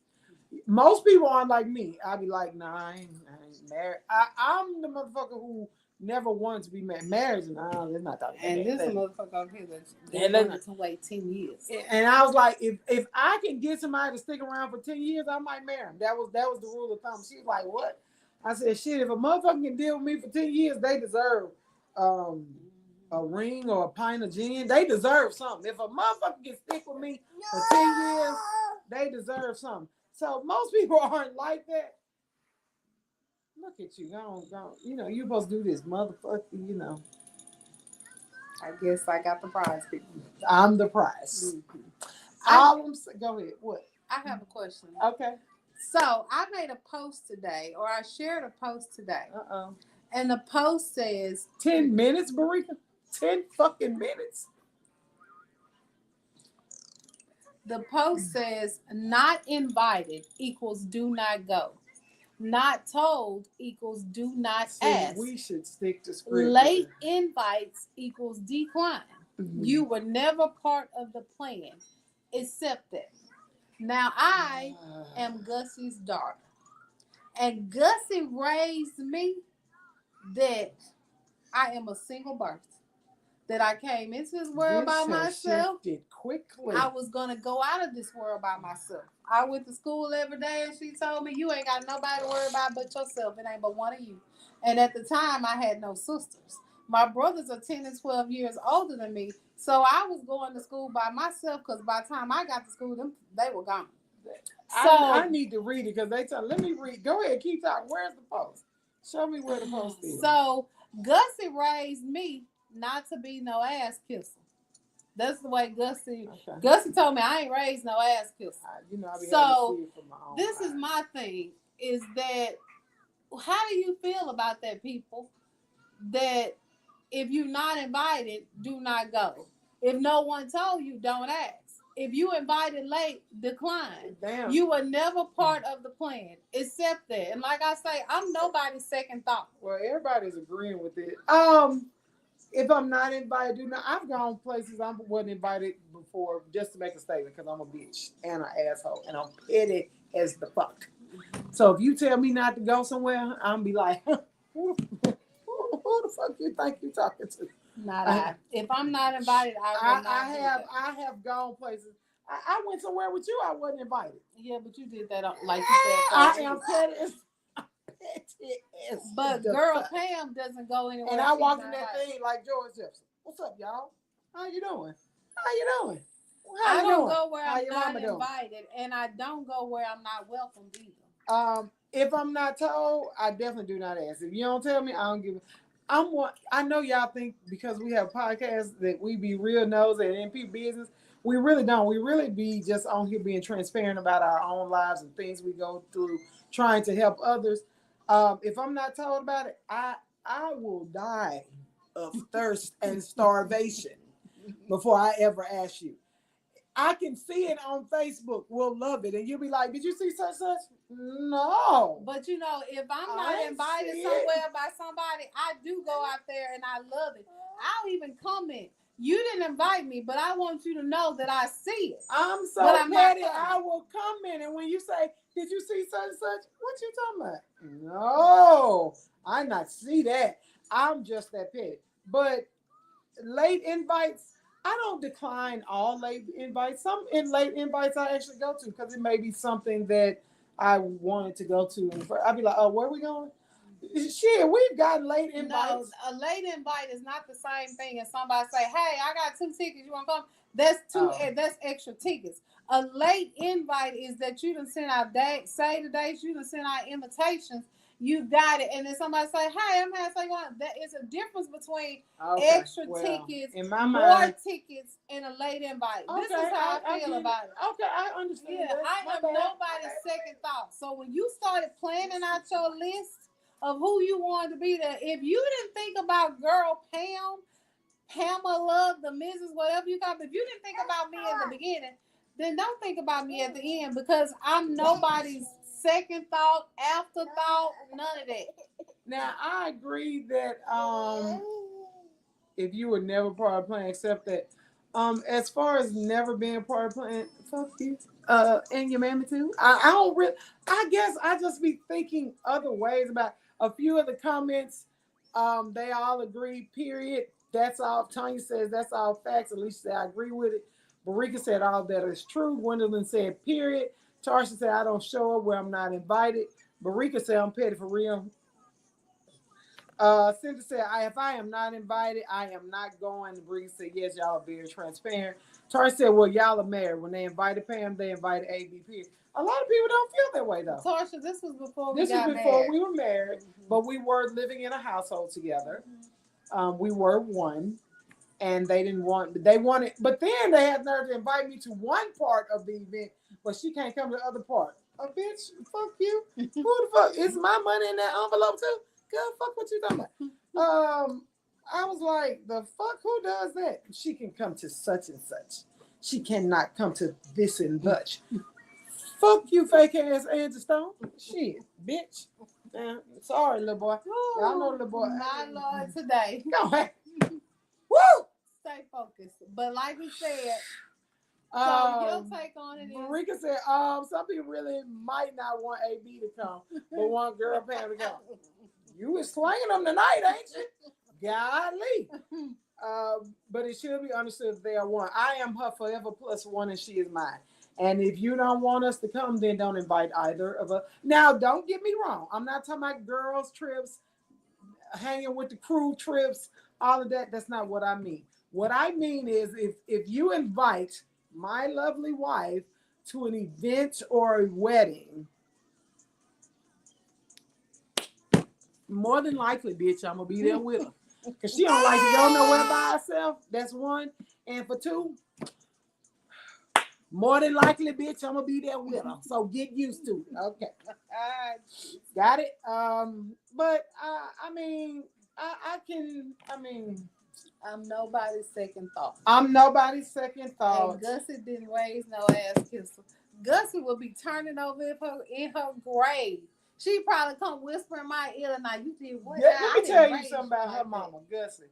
Most people aren't like me. I'd be like, nah, I ain't married. I'm the motherfucker who never wanted to be married. Marriage, nah, let's not talk about and that. this motherfucker over here Yeah, wanted to wait 10 years. And I was like, if I can get somebody to stick around for 10 years, I might marry him. That was the rule of thumb. She was like, what? I said, shit, if a motherfucker can deal with me for 10 years, they deserve a ring or a pint of gin. They deserve something. If a motherfucker can stick with me for 10 years, they deserve something. So most people aren't like that. Look at you, go. You know, you're supposed to do this, motherfucker, you know. I guess I got the prize, people. I'm the prize. Go ahead. What? I have a question. Okay. So I made a post today, or I shared a post today. And the post says 10 minutes, Barika? 10 fucking minutes. The post says not invited equals do not go. Not told equals do not ask. We should stick to script. Late invites equals decline. Mm-hmm. You were never part of the plan. Accept that. Now I am Gussie's daughter. And Gussie raised me that I am a single birth. That I came into this world by myself. Quickly. I was going to go out of this world by myself. I went to school every day and she told me, you ain't got nobody to worry about but yourself. It ain't but one of you. And at the time, I had no sisters. My brothers are 10 and 12 years older than me. So I was going to school by myself because by the time I got to school, they were gone. So I need to read it because let me read. Go ahead, keep talking. Where's the post? Show me where the post is. So Gussie raised me not to be no ass kisser. That's the way Gussie. Okay. Gussie told me I ain't raised no ass kisser. I be so this is my thing: is that how do you feel about that, people? That if you're not invited, do not go. If no one told you, don't ask. If you invited late, decline. Damn. You were never part of the plan. Accept that. And like I say, I'm nobody's second thought. Well, everybody's agreeing with it. If I'm not invited, do not. I've gone places I wasn't invited before just to make a statement because I'm a bitch and an asshole and I'm petty as the fuck. So if you tell me not to go somewhere, I'm be like, who the fuck you think you talking to? Not I. If I'm not invited, I have gone places. I went somewhere with you. I wasn't invited. Yeah, but you did that like you said. I am petty as. But girl Pam doesn't go anywhere. And I walked in that thing like George Jefferson. What's up, y'all? How you doing? I don't doing? go where How I'm your not mama doing? invited, and I don't go where I'm not welcomed either. If I'm not told, I definitely do not ask. If you don't tell me, I don't give. I'm one. I know y'all think because we have podcasts that we be real nosy and in people business. We really don't. We really be just on here being transparent about our own lives and things we go through, trying to help others. If I'm not told about it, I will die of thirst and starvation before I ever ask you. I can see it on Facebook. We'll love it. And you'll be like, did you see such such? No. But you know, if I'm not I invited see somewhere by somebody, I do go out there and I love it. I'll even comment. You didn't invite me, but I want you to know that I see it. I'm so But I'm petty. not I will comment. And when you say, did you see such and such? What you talking about? No, I not see that. I'm just that petty. But late invites, I don't decline all late invites. Some late invites I actually go to because it may be something that I wanted to go to. And I'd be like, oh, where are we going? Shit, we've gotten late invites. No, a late invite is not the same thing as somebody say, hey, I got 2 tickets. You want to come? That's two. That's extra tickets. A late invite is that you done send out say the dates, you done send out invitations. You got it, and then somebody say, "Hey, I'm having something on." That is a difference between extra tickets, in my more mind, tickets, and a late invite. Okay, This is how I feel about it. Okay, I understand. Yeah, I am nobody's second thought. So when you started planning out your list of who you wanted to be there, if you didn't think about girl Pamela, the Mrs. whatever you got, if you didn't think about me in the beginning, then don't think about me at the end because I'm nobody's second thought, afterthought, none of that. Now I agree that if you were never part of the plan, except that as far as never being part of the plan, fuck you. And your mammy too. I don't really. I guess I just be thinking other ways about a few of the comments. They all agree. Period. That's all. Tanya says that's all facts. Alicia said I agree with it. Barika said all that is true. Gwendolyn said period. Tarsha said I don't show up where I'm not invited. Barika said I'm petty for real. Cynthia said, if I am not invited, I am not going. Bree said, yes, y'all are very transparent. Tar said, well, y'all are married. When they invited Pam, they invited ABP. A lot of people don't feel that way, though. Tarsha, this was before we were married, but we were living in a household together. We were one, and they wanted, but then they had nerve to invite me to one part of the event, but she can't come to the other part. Oh, bitch, fuck you. Who the fuck? Is my money in that envelope, too? Girl, fuck what you talking about. I was like, the fuck, who does that? She can come to such and such. She cannot come to this and such. Fuck you, fake ass Angie Stone. Shit, bitch. Sorry, little boy. Y'all know little boy. My Lord, today. Go ahead. Woo! Stay focused. But like we said, so your take on it is. Marika said, some people really might not want AB to come, but want girl Pam to come. You was slanging them tonight, ain't you? Golly. But it should be understood that they are one. I am her forever plus one, and she is mine. And if you don't want us to come, then don't invite either of us. Now, don't get me wrong. I'm not talking about girls' trips, hanging with the crew trips, all of that. That's not what I mean. What I mean is if you invite my lovely wife to an event or a wedding, more than likely, bitch, I'm gonna be there with her. Cause she don't like to go nowhere by herself. That's one. And for two, more than likely, bitch, I'm gonna be there with her. So get used to it. Okay. Got it. But I mean, I'm nobody's second thought. I'm nobody's second thought. And Gussie didn't raise no ass kisser. Gussie will be turning over in her grave. She probably come whisper in my ear tonight. You did what? Yeah, let me tell you something about her mama, Gussie.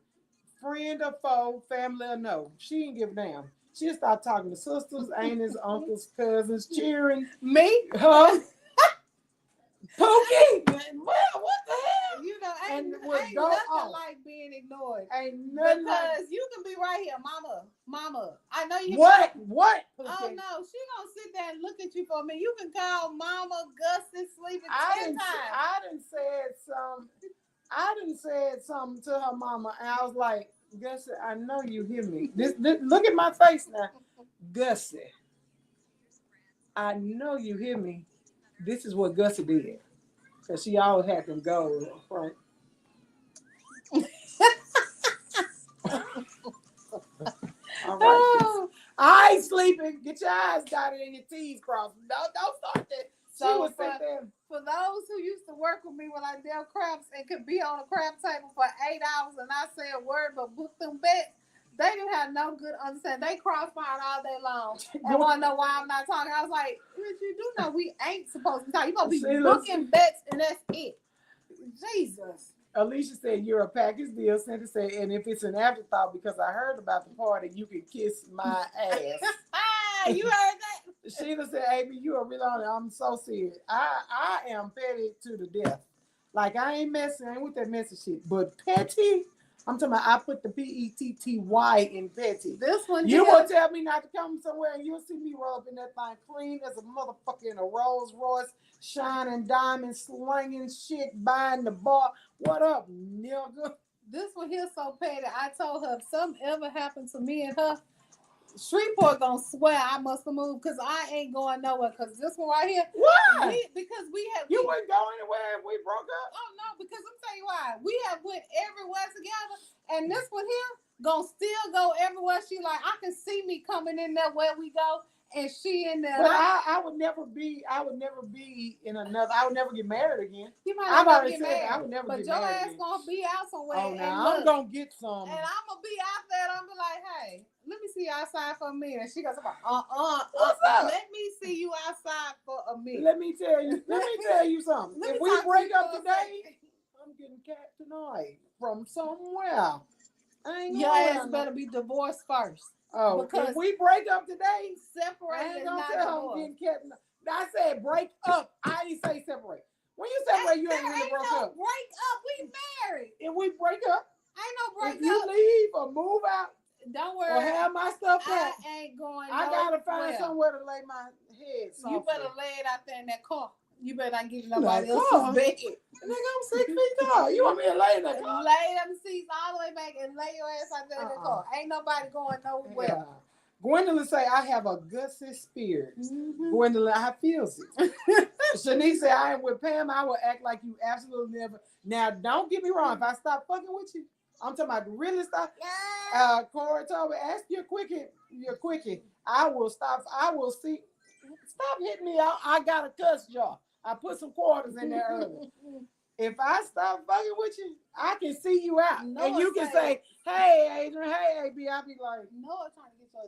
Friend or foe, family or no, she ain't give a damn. She'll start talking to sisters, aunties, uncles, cousins, cheering. Me? Huh? Pookie? Well, what the hell? You know, ain't nothing like being ignored. Ain't nothing because you can be right here, mama. I know you. What? Oh no, she gonna sit there and look at you for a minute. You can call Mama Gussie sleeping 10 times. I done said something to her mama, and I was like, Gussie, I know you hear me. This look at my face now. Gussie, I know you hear me. This is what Gussie did. Because she always had them gold up front. All right. Oh, I ain't sleeping. Get your eyes dotted and your T's crossed. Don't start that. So for those who used to work with me when I dealt crafts and could be on a craft table for 8 hours and not say a word but book them bets, they didn't have no good understanding. They crossfired all day long and want to know why I'm not talking. I was like, Rich, you do know we ain't supposed to be talking. You're going to be booking bets and that's it. Jesus. Alicia said, you're a package deal. Cindy said, and if it's an afterthought because I heard about the party, you can kiss my ass. You heard that? Sheila said, Amy, you are really on it. I'm so serious. I am petty to the death. Like, I ain't with that messy shit. But petty, I'm talking about I put the Petty in petty. This one, you will tell me not to come somewhere and you'll see me roll up in that thing clean as a motherfucker in a Rolls Royce, shining diamonds, slinging shit, buying the bar. What up, nigga? This one here so petty. I told her if something ever happened to me and her, Shreveport gonna swear I must have moved because I ain't going nowhere. Because this one right here, why? Because we have. You wouldn't go anywhere if we broke up. Oh no, because I'm telling you why. We have went everywhere together, and this one here gonna still go everywhere. She like I can see me coming in there where we go, and she in there. But I would never be. I would never be in another. I would never get married again. You might not get married. I would never but get your married ass again. Gonna be out somewhere. Oh, now I'm gonna get some. And I'm gonna be out there. And I'm gonna be like, hey. Let me see you outside for a minute. And she goes, What's up? Let me see you outside for a minute. Let me tell you something. If we break up today, I'm getting cat tonight from somewhere. Your ass better be divorced first. Oh, because if we break up today, separate. I ain't gonna tell I'm getting cat. I said break up. I didn't say separate. When you separate, you ain't really broke up. Break up. We married. If we break up, ain't no break up. If you leave or move out. Don't worry. Or have my stuff back. I ain't going. I gotta find somewhere to lay my head. Softly. You better lay it out there in that car. You better not get nobody else's bed. Nigga, I'm 6 feet tall. You want me to lay in that car? Lay them seats all the way back and lay your ass out there in the car. Ain't nobody going nowhere. Yeah. Gwendolyn say I have a gusset spirit. Mm-hmm. Gwendolyn, I feels it. Shanice say I am with Pam. I will act like you absolutely never. Now, don't get me wrong. If I stop fucking with you. I'm talking about really stop. Corey told me, ask your quickie. I will stop. I will see. Stop hitting me out. I got a cuss jar. I put some quarters in there earlier. If I stop fucking with you, I can see you out. No, and you can say, hey, Adrian, hey, AB. I'll be like, no, I'm trying to get your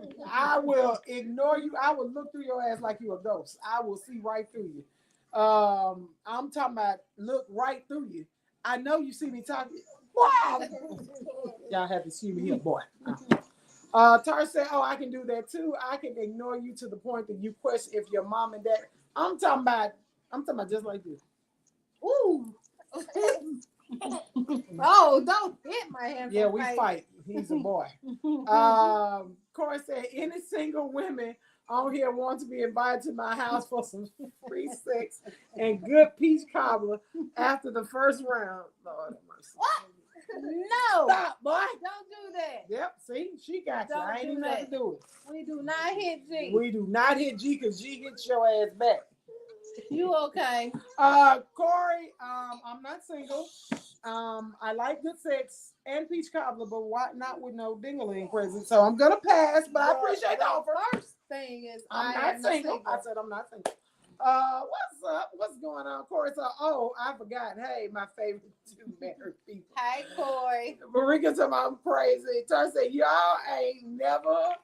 attention. I will ignore you. I will look through your ass like you a ghost. I will see right through you. I'm talking about look right through you. I know you see me talking. Wow. Y'all have to see me here, boy. Tar said, oh, I can do that too. I can ignore you to the point that you question if your mom and dad. I'm talking about just like this. Ooh. Oh, don't hit my hand. Yeah, we fight. He's a boy. Corey said, any single women on here want to be invited to my house for some free sex and good peach cobbler after the first round. Lord have mercy. What? No. Stop, boy. Don't do that. Yep, see? She got you. I ain't even have to do it. We do not hit G. We do not hit G because G gets your ass back. You okay? Corey, I'm not single. I like good sex and peach cobbler, but why not with no ding-a-ling present? So I'm gonna pass, but I appreciate the offer. First thing is I'm not single. I said I'm not single. What's up? What's going on, Corey? So, I forgot. Hey, my favorite two married people. Hey, Corey. Marika said I'm crazy. Tar said y'all ain't never,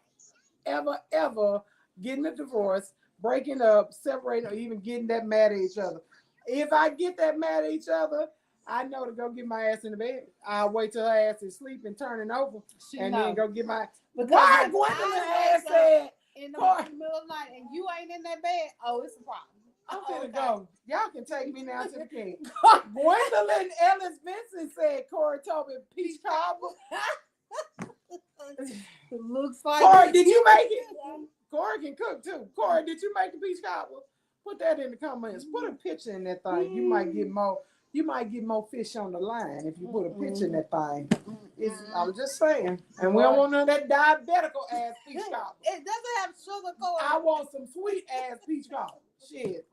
ever getting a divorce, breaking up, separating, or even getting that mad at each other. If I get that mad at each other, I know to go get my ass in the bed. I'll wait till her ass is asleep and turning over, then go get my. Why Gwendolyn ass said in the middle of the night and you ain't in that bed? Oh, it's a problem. I'm finna go. Y'all can take me now to the king. Gwendolyn Ellis Vincent said Corey told me peach cobbler. Looks like Corey, did you make it? Corey can cook too. Corey, did you make the peach cobbler? Put that in the comments. Put a picture in that thing. You might get more. you might get more fish on the line if you put a picture in that thing. I'm just saying. And we don't want none of that diabetical ass peach cobbler. It doesn't have sugar coating. I want some sweet ass peach cobbler. Shit.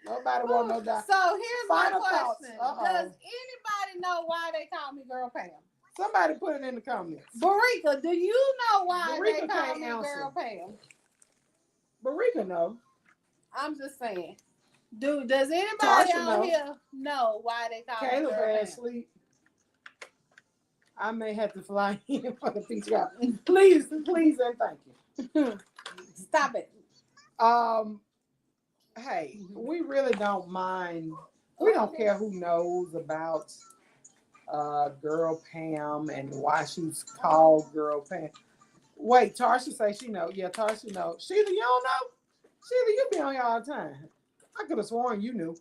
Nobody want no diet. So here's my Final question. thoughts. Does anybody know why they call me Girl Pam? Somebody put it in the comments. Barika, do you know why Barika they call can't me answer. Girl Pam? Barika know. I'm just saying. Does anybody Tasha out know. here know why they call me Caleb Girl Pam? ass sleep. I may have to fly in for the peach cobbler. Please and thank you. Stop it. Hey, we really don't mind. We don't care who knows about Girl Pam and why she's called Girl Pam. Wait, Tarsha say she know. Yeah, Tarsha know. Sheila, you don't know? Sheila, you be on here all the time. I could have sworn you knew.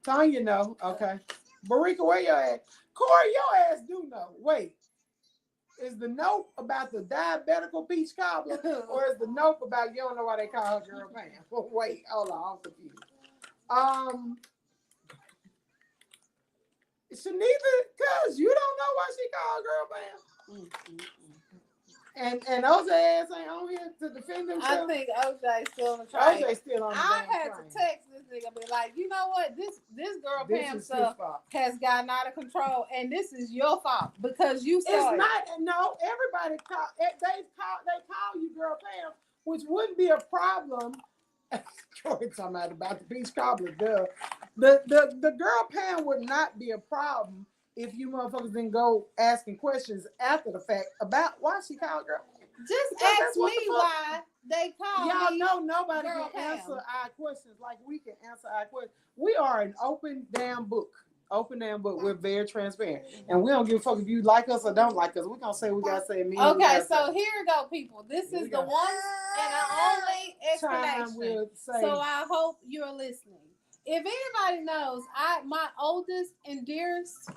Tanya know. Okay. Barika, where you at? Corey, your ass do know. Wait. Is the note about the diabetical peach cobbler, or is the note about you don't know why they call her Girl Pam? Wait, hold on, I'm confused. Shanita, cause you don't know why she called Girl Pam. And OJ ass ain't on here to defend himself. I think OJ still on the train. OJ still on the I damn had train. to text this nigga, be like, you know what? This Girl This Pam is stuff his fault. has gotten out of control, and this is your fault because you It's started. not. No, everybody call. They call you Girl Pam, which wouldn't be a problem. Troy talking about the peach cobbler. Duh. The Girl Pam would not be a problem if you motherfuckers didn't go asking questions after the fact about why she called Girl Pam. Just ask me why they call Y'all me know nobody Girl can Pam. answer our questions like we can answer our questions. We are an open damn book. Open damn book. We're very transparent. And we don't give a fuck if you like us or don't like us. We're going to say we got to say me. Okay, so here we go, people. This is the one and only explanation. So I hope you're listening. If anybody knows, my oldest and dearest,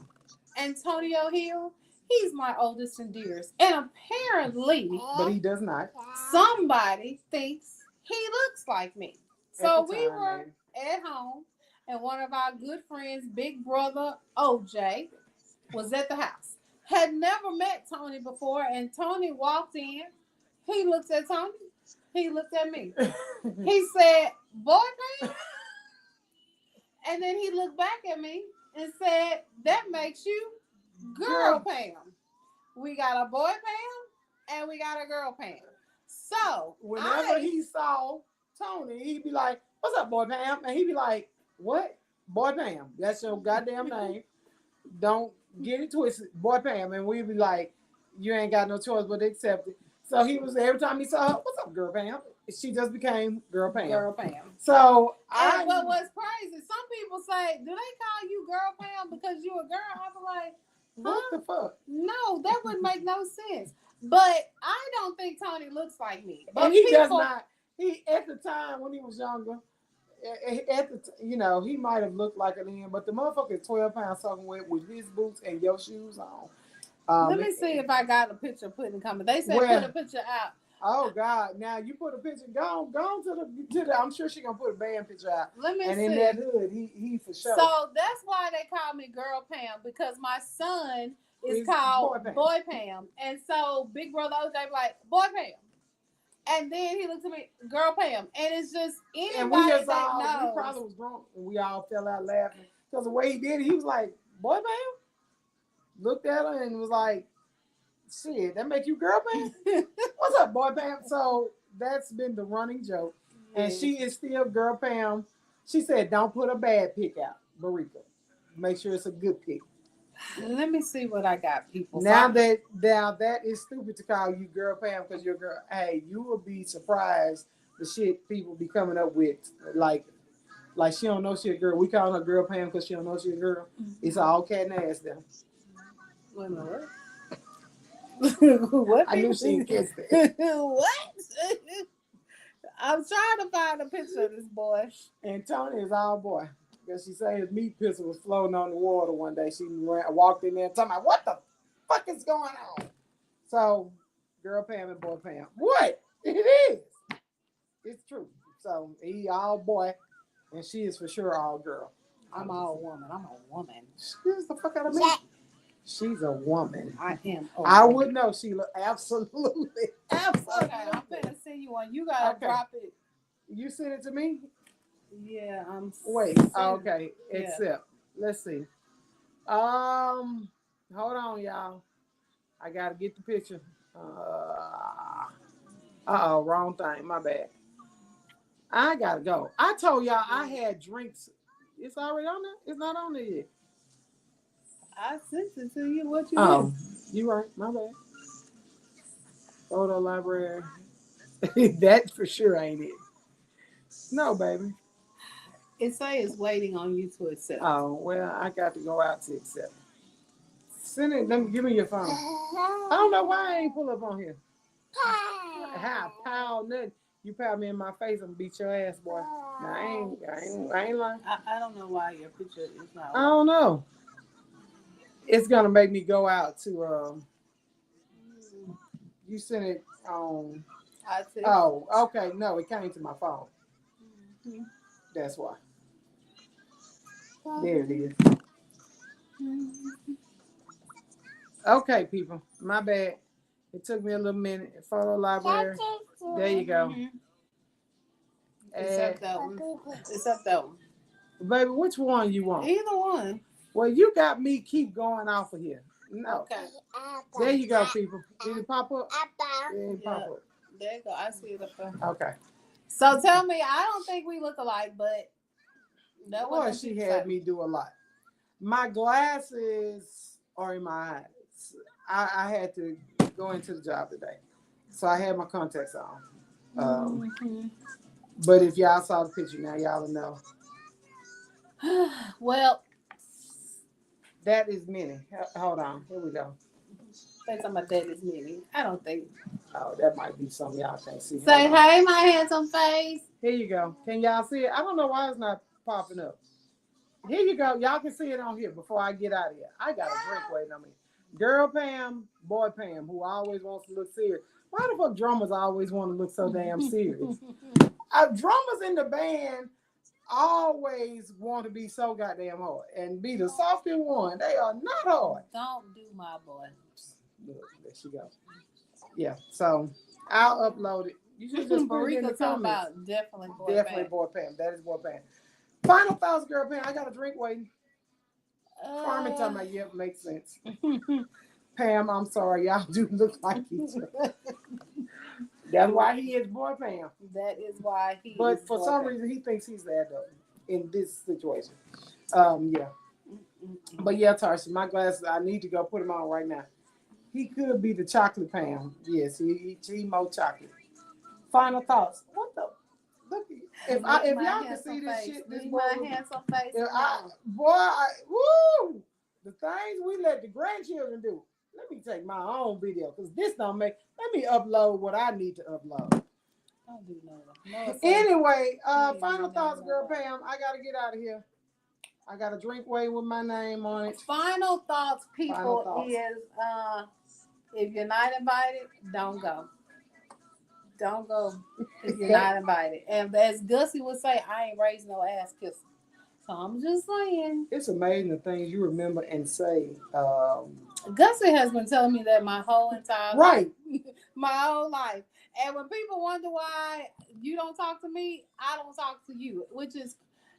Antonio Hill, he's my oldest and dearest. And apparently, but he does not. Somebody thinks he looks like me. So we were at home, and one of our good friends, big brother OJ, was at the house. Had never met Tony before, and Tony walked in. He looked at Tony. He looked at me. He said, "Boy Pam." And then he looked back at me and said, "That makes you Girl Pam. We got a Boy Pam and we got a Girl Pam." So whenever he saw Tony, he'd be like, "What's up, Boy Pam?" And he'd be like, "What? Boy Pam. That's your goddamn name. Don't get it twisted, Boy Pam." And we'd be like, "You ain't got no choice but to accept it." So he was, every time he saw her, "What's up, Girl Pam?" She just became Girl Pam. Girl Pam. So but what's crazy, some people say, "Do they call you Girl Pam because you a girl?" I was like, what the fuck? No, that wouldn't make no sense. But I don't think Tony looks like me. But and he does not. He, at the time when he was younger, he might have looked like a man, but the motherfucker is 12 pounds soaking wet with his boots and your shoes on. Let me see if I got a picture putting comment. They said put a picture out. Oh God! Now you put a picture. Go to the. I'm sure she gonna put a band picture out. Let me see. And in that hood, he for sure. So that's why they call me Girl Pam, because my son is called Boy Pam. And so Big Brother OJ like, "Boy Pam." And then he looks at me, "Girl Pam." And it's just anybody that knows. We probably was drunk and we all fell out laughing because the way he did it, he was like, "Boy Pam." Looked at her and was like, "Shit, that make you Girl Pam?" "What's up, Boy Pam?" So that's been the running joke. And she is still Girl Pam. She said, "Don't put a bad pic out, Barika. Make sure it's a good pic." Let me see what I got, people. Now that is stupid to call you Girl Pam because you're a girl. Hey, you will be surprised the shit people be coming up with. Like she don't know she a girl. We call her Girl Pam because she don't know she a girl. It's all cat and ass them. Wait a minute, what? I knew she didn't catch that. What? I'm trying to find a picture of this boy. And Tony is all boy. Because she said his meat pistol was floating on the water one day. She walked in there talking about, "What the fuck is going on?" So, Girl Pam and Boy Pam. What? It is. It's true. So, he all boy, and she is for sure all girl. I'm all woman. I'm a woman. Excuse the fuck out of me. She's a woman. I am. I would know, Sheila. Absolutely. Absolutely. Okay, I'm finna send you one. You gotta drop it. You sent it to me? Yeah, I'm. Wait. Okay. Yeah. Except, let's see. Hold on, y'all. I gotta get the picture. Wrong thing. My bad. I gotta go. I told y'all I had drinks. It's already on there. It's not on there yet. I sent it to you. What you? Oh, you right. My bad. Photo library. That for sure ain't it. No, baby. It says waiting on you to accept. Oh well, I got to go out to accept. Send it. Give me your phone. I don't know why I ain't pull up on here. Pow, nothing. You pound me in my face, I'm gonna beat your ass, boy. Now, I ain't lying. I don't know why your picture is not. I don't know. It's gonna make me go out to. You sent it on. I see. Oh, okay. No, it came to my phone. Mm-hmm. That's why. There it is. Mm-hmm. Okay, people. My bad. It took me a little minute. Photo library. There you go. Mm-hmm. Except that one. Except that one. Baby, which one you want? Either one. Well, you got me keep going off of here. No. Okay. There you go, people. Did it pop up? Yeah, it pop up. There you go. I see it up there. Okay. So tell me, I don't think we look alike, but that was she had me do a lot. My glasses are in my eyes. I had to go into the job today, so I had my contacts on. But if y'all saw the picture now, y'all will know. Well, that is Minnie. Hold on, here we go. Say something about that is Minnie. I don't think. Oh, that might be something y'all can't see. Say, hey, my handsome face. Here you go. Can y'all see it? I don't know why it's not popping up. Here you go. Y'all can see it on here before I get out of here. I got a drink waiting on me. Girl Pam, boy Pam, who always wants to look serious. Why the fuck drummers always want to look so damn serious? Drummers in the band always want to be so goddamn hard and be the softest one. They are not hard. Don't do my boy. Look, there she goes. Yeah, so I'll upload it. You should just put it in the comments. Definitely boy Pam. That is boy Pam. Final thoughts, girl Pam. I got a drink waiting. Carmen talking about, yep, makes sense. Pam, I'm sorry, y'all do look like each other. That's why he is boy Pam. That is why he. But for some reason, he thinks he's the adult in this situation. Yeah. But yeah, Tarsha, my glasses, I need to go put them on right now. He could be the chocolate Pam. Yes, he more chocolate. Final thoughts. What the? Look, if y'all can see this face. Shit, this boy, my handsome face. Woo! The things we let the grandchildren do. Let me take my own video because this don't make. Let me upload what I need to upload. I do know that. Anyway, final thoughts, girl Pam. I gotta get out of here. I got a drink waiting with my name on it. Final thoughts, people, is if you're not invited, don't go. Don't go if you're not invited. And as Gussie would say, I ain't raised no ass kisser. So I'm just saying. It's amazing the things you remember and say. Gussie has been telling me that my whole entire life. My whole life. And when people wonder why you don't talk to me, I don't talk to you. Which is,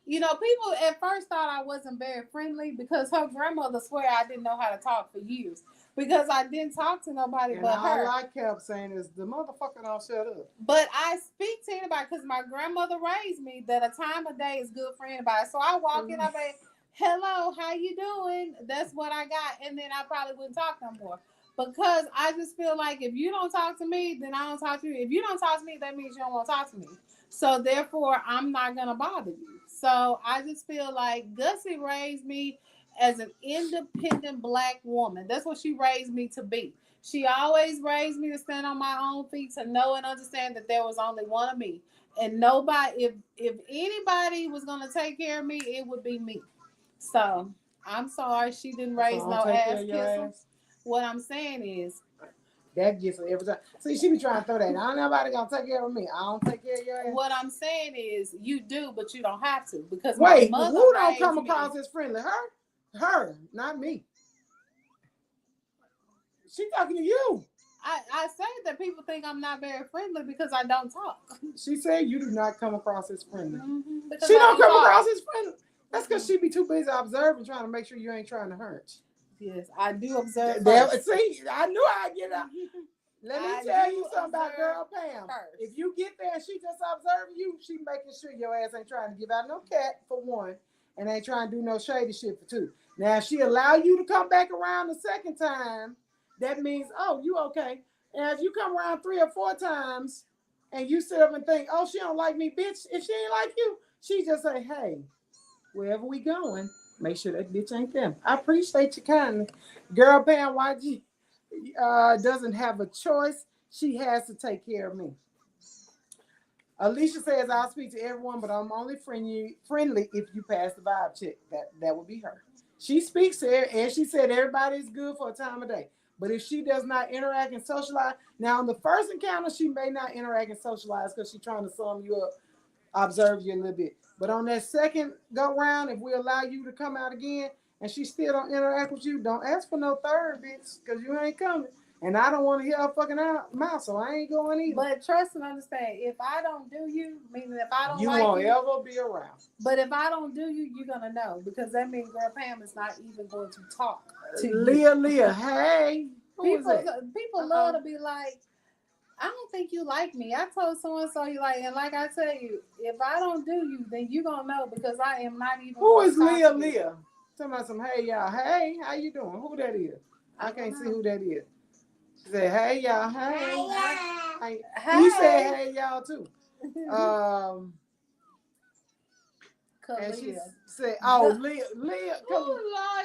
people at first thought I wasn't very friendly because her grandmother swear I didn't know how to talk for years. Because I didn't talk to nobody but her. All I kept saying is, the motherfucker don't shut up. But I speak to anybody because my grandmother raised me that a time of day is good for anybody. So I walk in, I say, hello, how you doing? That's what I got. And then I probably wouldn't talk no more. Because I just feel like if you don't talk to me, then I don't talk to you. If you don't talk to me, that means you don't want to talk to me. So therefore, I'm not going to bother you. So I just feel like Gussie raised me as an independent Black woman. That's what she raised me to be. She always raised me to stand on my own feet, to know and understand that there was only one of me. And nobody, if anybody was going to take care of me, it would be me. So I'm sorry she didn't raise no ass kisser. What I'm saying is, That gets her every time. See, she be trying to throw that. I ain't nobody gonna take care of me. I don't take care of your ass. What I'm saying is, you do, but you don't have to, because wait, my mother who don't come raised across me. as friendly? Her, not me. She talking to you. I say that people think I'm not very friendly because I don't talk. She said you do not come across as friendly. Because She I don't come talk. across as friendly. That's because she be too busy observing, trying to make sure you ain't trying to hurt. Yes, I do observe See, first. I knew I'd get out. Let me tell you something about girl Pam. First. If you get there and she just observing you, she making sure your ass ain't trying to give out no cat for one, and ain't trying to do no shady shit for two. Now, if she allow you to come back around the second time, that means, oh, you okay. And if you come around 3 or 4 times and you sit up and think, oh, she don't like me, bitch. If she ain't like you, she just say, hey, wherever we going, make sure that bitch ain't them. I appreciate you kindly. Girl Pam YG doesn't have a choice. She has to take care of me. Alicia says, I'll speak to everyone, but I'm only friendly if you pass the vibe check. That would be her. She speaks to her, and she said everybody's good for a time of day. But if she does not interact and socialize, now on the first encounter, she may not interact and socialize because she's trying to sum you up, observe you a little bit. But on that second go round, if we allow you to come out again and she still don't interact with you, don't ask for no third, bitch, because you ain't coming. And I don't want to hear her fucking mouth, so I ain't going either. But trust and understand, if I don't do you, meaning if I don't you like won't you, ever be around. But if I don't do you, you're gonna know, because that means Girl Pam is not even going to talk to Leah, hey. People love to be like, I don't think you like me. I told someone so you like, and like I tell you, if I don't do you, then you gonna know, because I am not even. Who is Leah? Talking about some, hey y'all, hey, how you doing? Who that is? I can't see who that is. She said, hey y'all, hey. He said, hey y'all too. And she said, oh, Leah,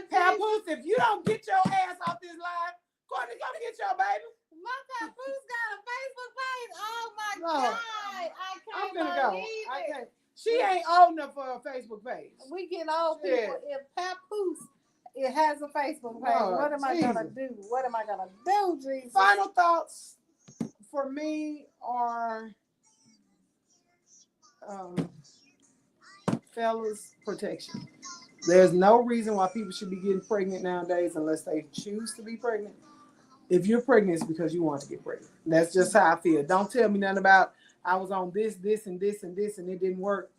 Papoose, if you don't get your ass off this line, Courtney, go to get your baby. My Papoose got a Facebook page. Oh my God. I can't believe it. She ain't old enough for a Facebook page. We get old people. If Papoose has a Facebook page, what am I gonna do? What am I gonna do, Jesus? Final thoughts for me are fellas, protection. There's no reason why people should be getting pregnant nowadays unless they choose to be pregnant. If you're pregnant, it's because you want to get pregnant. That's just how I feel. Don't tell me nothing about I was on this, and this, and this, and it didn't work.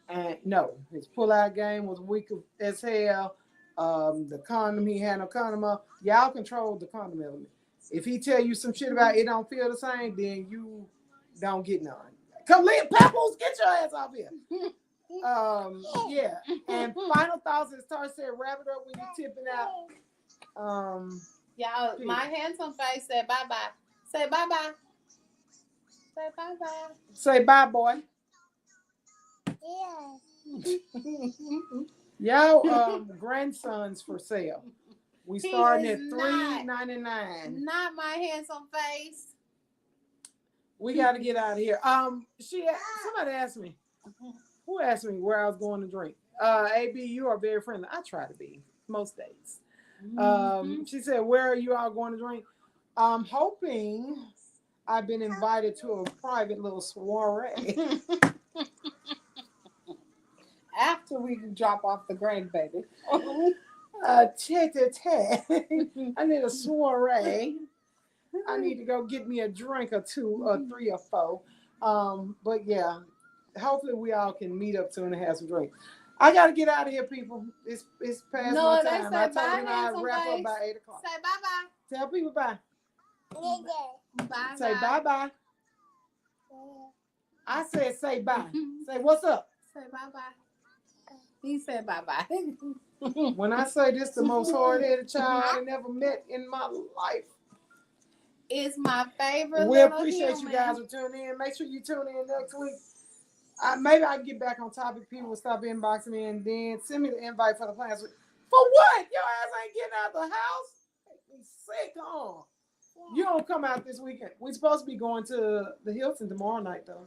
And no, his pull-out game was weak as hell. The condom, he had no condom up. Y'all control the condom element. If he tell you some shit about it don't feel the same, then you don't get none. Come, Papoose, get your ass off here. Yeah. And final thoughts, as Tar said, wrap it up when you're tipping out. Y'all, my handsome face said bye-bye. Say bye-bye. Say bye-bye. Say bye, boy. Yeah. Y'all, grandsons for sale. We starting at $3.99. Not my handsome face. We got to get out of here. Somebody asked me. Who asked me where I was going to drink? AB, you are very friendly. I try to be most days. She said, where are you all going to drink? I'm hoping I've been invited to a private little soiree. After we drop off the grandbaby. I need a soiree. I need to go get me a drink or 2 or 3 or 4. But yeah, hopefully we all can meet up soon and have some drinks. I gotta get out of here, people. It's past my time. I told you I'd wrap up by 8 o'clock. Say bye-bye. Tell people bye. Bye. Say bye-bye. I said say bye. Say what's up. Say bye-bye. He said bye-bye. When I say this, the most hard-headed child I never met in my life. It's my favorite. We appreciate you guys for tuning in. Make sure you tune in next week. Maybe I can get back on topic. People will stop inboxing me and then send me the invite for the plans. For what? Your ass ain't getting out the house? Make me sick, huh? You don't come out this weekend. We're supposed to be going to the Hilton tomorrow night, though,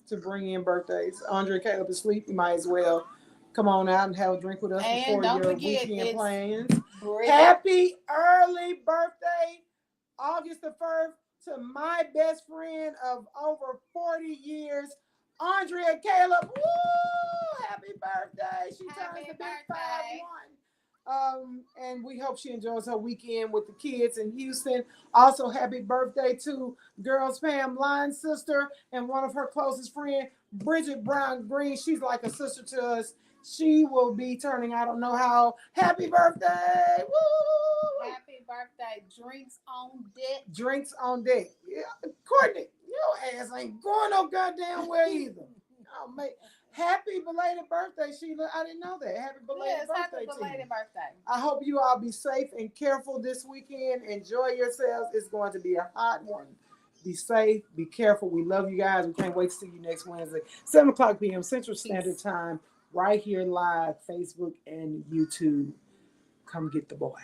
to bring in birthdays. Andre and Caleb is asleep. You might as well come on out and have a drink with us before your weekend plans. Happy early birthday August the 1st to my best friend of over 40 years, Andrea Caleb. Woo! Happy birthday. She turns the big 5-1. And we hope she enjoys her weekend with the kids in Houston. Also, happy birthday to Girls Pam Lyon's sister and one of her closest friends, Bridget Brown Green. She's like a sister to us. She will be turning, I don't know how. Happy birthday! Woo! Happy birthday. Drinks on deck. Drinks on deck. Yeah. Courtney, your ass ain't going no goddamn way either. Oh, mate. Happy belated birthday, Sheila. I didn't know that. Happy belated birthday. Happy belated birthday. I hope you all be safe and careful this weekend. Enjoy yourselves. It's going to be a hot one. Be safe. Be careful. We love you guys. We can't wait to see you next Wednesday, 7 o'clock p.m. Central Standard Time, right here live, Facebook and YouTube. Come get the boy.